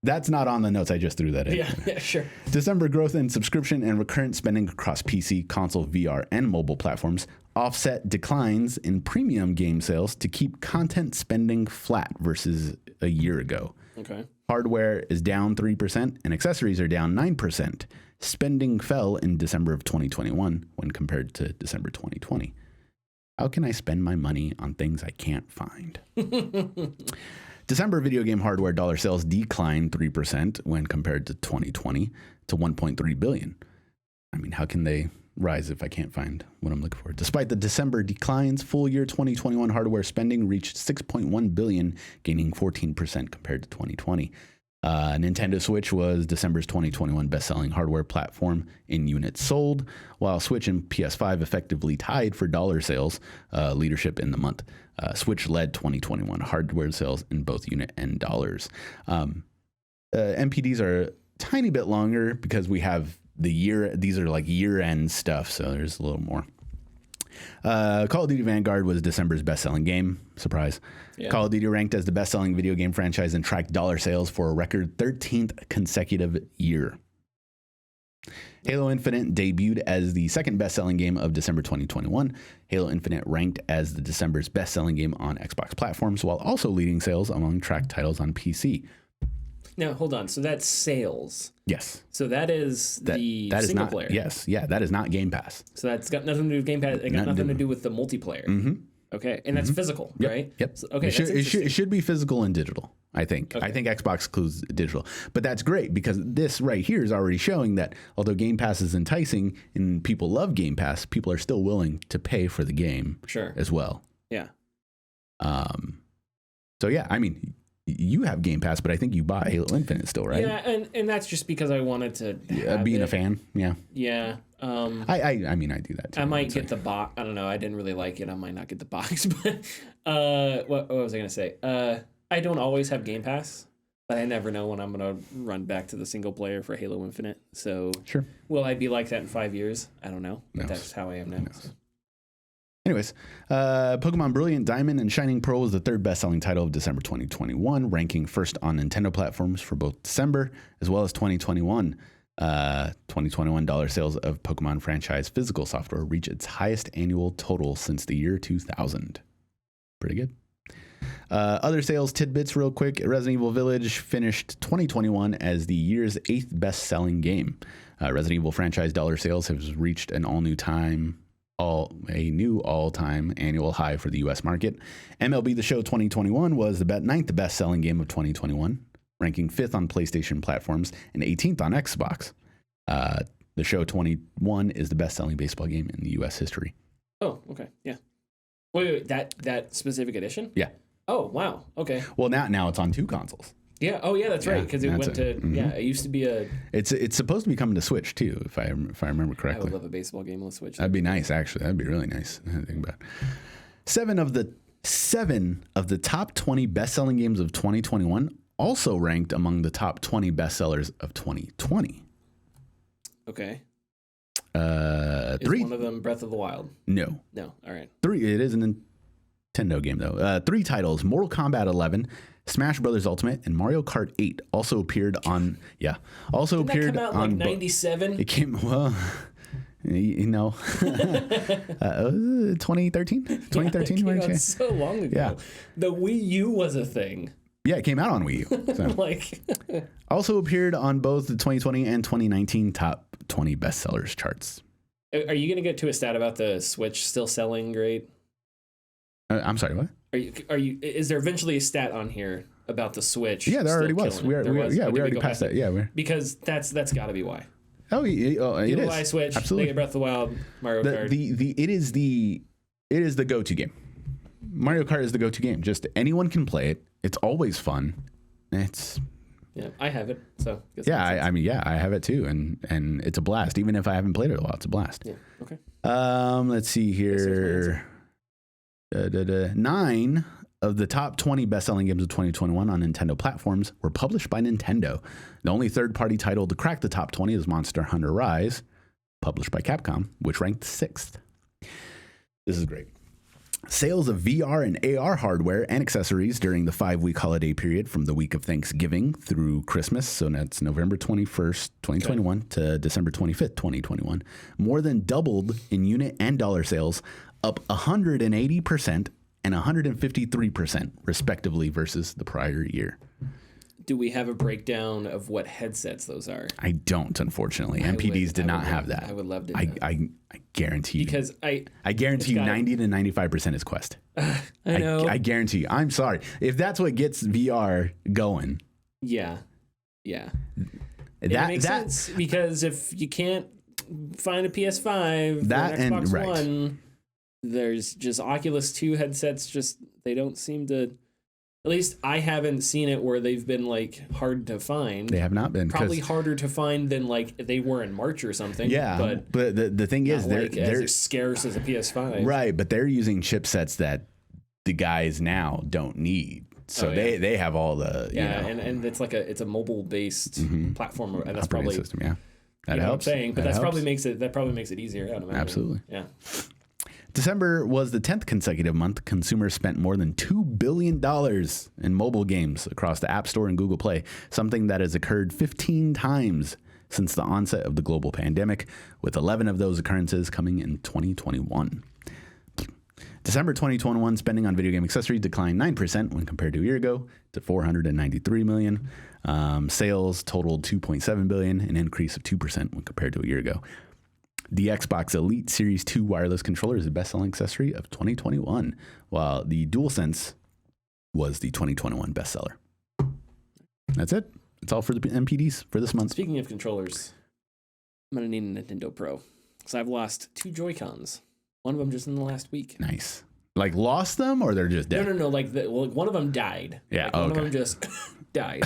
That's not on the notes. I just threw that in. Yeah, sure. December growth in subscription and recurrent spending across PC, console, VR, and mobile platforms offset declines in premium game sales to keep content spending flat versus a year ago. Okay. Hardware is down 3% and accessories are down 9%. Spending fell in December of 2021 when compared to December 2020. How can I spend my money on things I can't find? December video game hardware dollar sales declined 3% when compared to 2020 to $1.3 billion. I mean, how can they rise if I can't find what I'm looking for? Despite the December declines, full year 2021 hardware spending reached $6.1 billion, gaining 14% compared to 2020. Nintendo Switch was December's 2021 best-selling hardware platform in units sold, while Switch and PS5 effectively tied for dollar sales leadership in the month. Switch led 2021 hardware sales in both unit and dollars. MPDs are a tiny bit longer because we have the year. These are like year-end stuff, so there's a little more. Call of Duty Vanguard was December's best-selling game. Surprise. Yeah. Call of Duty ranked as the best-selling video game franchise and tracked dollar sales for a record 13th consecutive year. Halo Infinite debuted as the second best-selling game of December 2021. Halo Infinite ranked as the December's best-selling game on Xbox platforms, while also leading sales among tracked titles on PC. Now, hold on. So that's sales. Yes. So that is that single player. Yes. Yeah, that is not Game Pass. So that's got nothing to do with Game Pass. It got nothing to do with the multiplayer. Mm-hmm. Okay. And that's physical, right? Yep. So, okay. It should be physical and digital, I think. Okay. I think Xbox includes digital. But that's great because this right here is already showing that although Game Pass is enticing and people love Game Pass, people are still willing to pay for the game as well. Yeah. So, yeah, I mean, you have Game Pass, but I think you bought Halo Infinite still, right? Yeah, and that's just because I wanted to being a fan, yeah. Yeah. I mean, I do that too. I might get the box. I don't know. I didn't really like it. I might not get the box, but what was I going to say? I don't always have Game Pass, but I never know when I'm going to run back to the single player for Halo Infinite. So sure. Will I be like that in 5 years? I don't know. But that's how I am now. So. Anyways, Pokemon Brilliant Diamond and Shining Pearl was the third best-selling title of December 2021, ranking first on Nintendo platforms for both December as well as 2021. 2021 dollar sales of Pokemon franchise physical software reached its highest annual total since the year 2000. Pretty good. Other sales tidbits real quick. Resident Evil Village finished 2021 as the year's 8th best-selling game. Resident Evil franchise dollar sales has reached an new all-time annual high for the U.S. market. MLB The Show 2021 was the 9th best-selling game of 2021, ranking 5th on PlayStation platforms and 18th on Xbox. The Show 21 is the best-selling baseball game in the U.S. history. Oh, okay, yeah. Wait, that specific edition? Yeah. Oh, wow, okay. Well, now it's on 2 consoles. Yeah. Oh, yeah. That's right. Because it went to. Mm-hmm. Yeah. It used to be a. It's supposed to be coming to Switch too, if I remember correctly. I would love a baseball game on Switch. That'd be nice, actually. That'd be really nice. I think about it. Seven of the top 20 best-selling games of 2021 also ranked among the top 20 bestsellers of 2020. Okay. Is 3. One of them Breath of the Wild? No. All right. 3. It is a Nintendo game though. 3 titles: Mortal Kombat 11, Smash Brothers Ultimate and Mario Kart 8 also appeared on. Yeah, also Didn't appeared that come out on. in like 97? It came 2013. 2013. Yeah, it's so long ago. Yeah. The Wii U was a thing. Yeah, it came out on Wii U. So. Like, Also appeared on both the 2020 and 2019 top 20 bestsellers charts. are you going to get to a stat about the Switch still selling great? I'm sorry, what? Are you? Is there eventually a stat on here about the Switch? Yeah, there still already was. killing it? We already passed that. Yeah, because that's got to be why. it People is. buy Switch. Absolutely. They get Breath of the Wild, Mario Kart. It is the go-to game. Mario Kart is the go-to game. Just anyone can play it. It's always fun. Yeah, I have it. So I have it too, and it's a blast. Even if I haven't played it a while, it's a blast. Yeah. Okay. Let's see here. 9 of the top 20 best-selling games of 2021 on Nintendo platforms were published by Nintendo. The only third-party title to crack the top 20 is Monster Hunter Rise, published by Capcom, which ranked 6th. This is great. Sales of VR and AR hardware and accessories during the 5-week holiday period from the week of Thanksgiving through Christmas, so that's November 21st, 2021 to December 25th, 2021, more than doubled in unit and dollar sales, up 180% and 153% respectively versus the prior year. Do we have a breakdown of what headsets those are? I don't, unfortunately. MPDs did not have that. I would love to know. I guarantee you. Because I guarantee you 90 to 95% is Quest. I know. I guarantee you. I'm sorry. If that's what gets VR going. Yeah. It makes sense because if you can't find a PS5 that or an Xbox and, One, there's just Oculus 2 headsets. They don't seem to. At least I haven't seen it where they've been like hard to find. They have not been. Probably harder to find than like they were in March or something. Yeah, but the thing is, they're as scarce as a PS5. Right, but they're using chipsets that the guys now don't need. So they have all the and it's like it's a mobile based platform, and that's operating probably system. Yeah, that you know helps. What I'm saying, but that probably makes it easier. I don't imagine. Absolutely. Yeah. December was the 10th consecutive month consumers spent more than $2 billion in mobile games across the App Store and Google Play, something that has occurred 15 times since the onset of the global pandemic, with 11 of those occurrences coming in 2021. December 2021 spending on video game accessories declined 9% when compared to a year ago to $493 million. Sales totaled $2.7 billion, an increase of 2% when compared to a year ago. The Xbox Elite Series 2 wireless controller is the best-selling accessory of 2021, while the DualSense was the 2021 bestseller. That's it. That's all for the MPDs for this month. Speaking of controllers, I'm going to need a Nintendo Pro because I've lost 2 Joy-Cons. One of them just in the last week. Nice. Like lost them or they're just dead? No. Like one of them died. Yeah, one of them just died.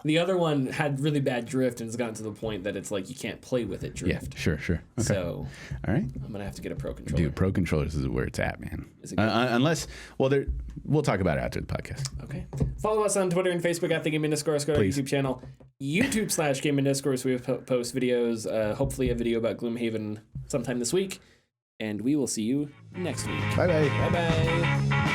The other one had really bad drift and it's gotten to the point that it's like you can't play with it drift. Yeah, sure. Okay. So, all right. I'm gonna have to get a Pro controller. Dude, Pro controllers is where it's at, man. Is it good? Unless, we'll talk about it after the podcast. Okay. Follow us on Twitter and Facebook at The Gaming Discourse. Go to our YouTube channel, YouTube/Gaming Discourse. We post videos. Hopefully, a video about Gloomhaven sometime this week. And we will see you next week. Bye-bye. Bye-bye.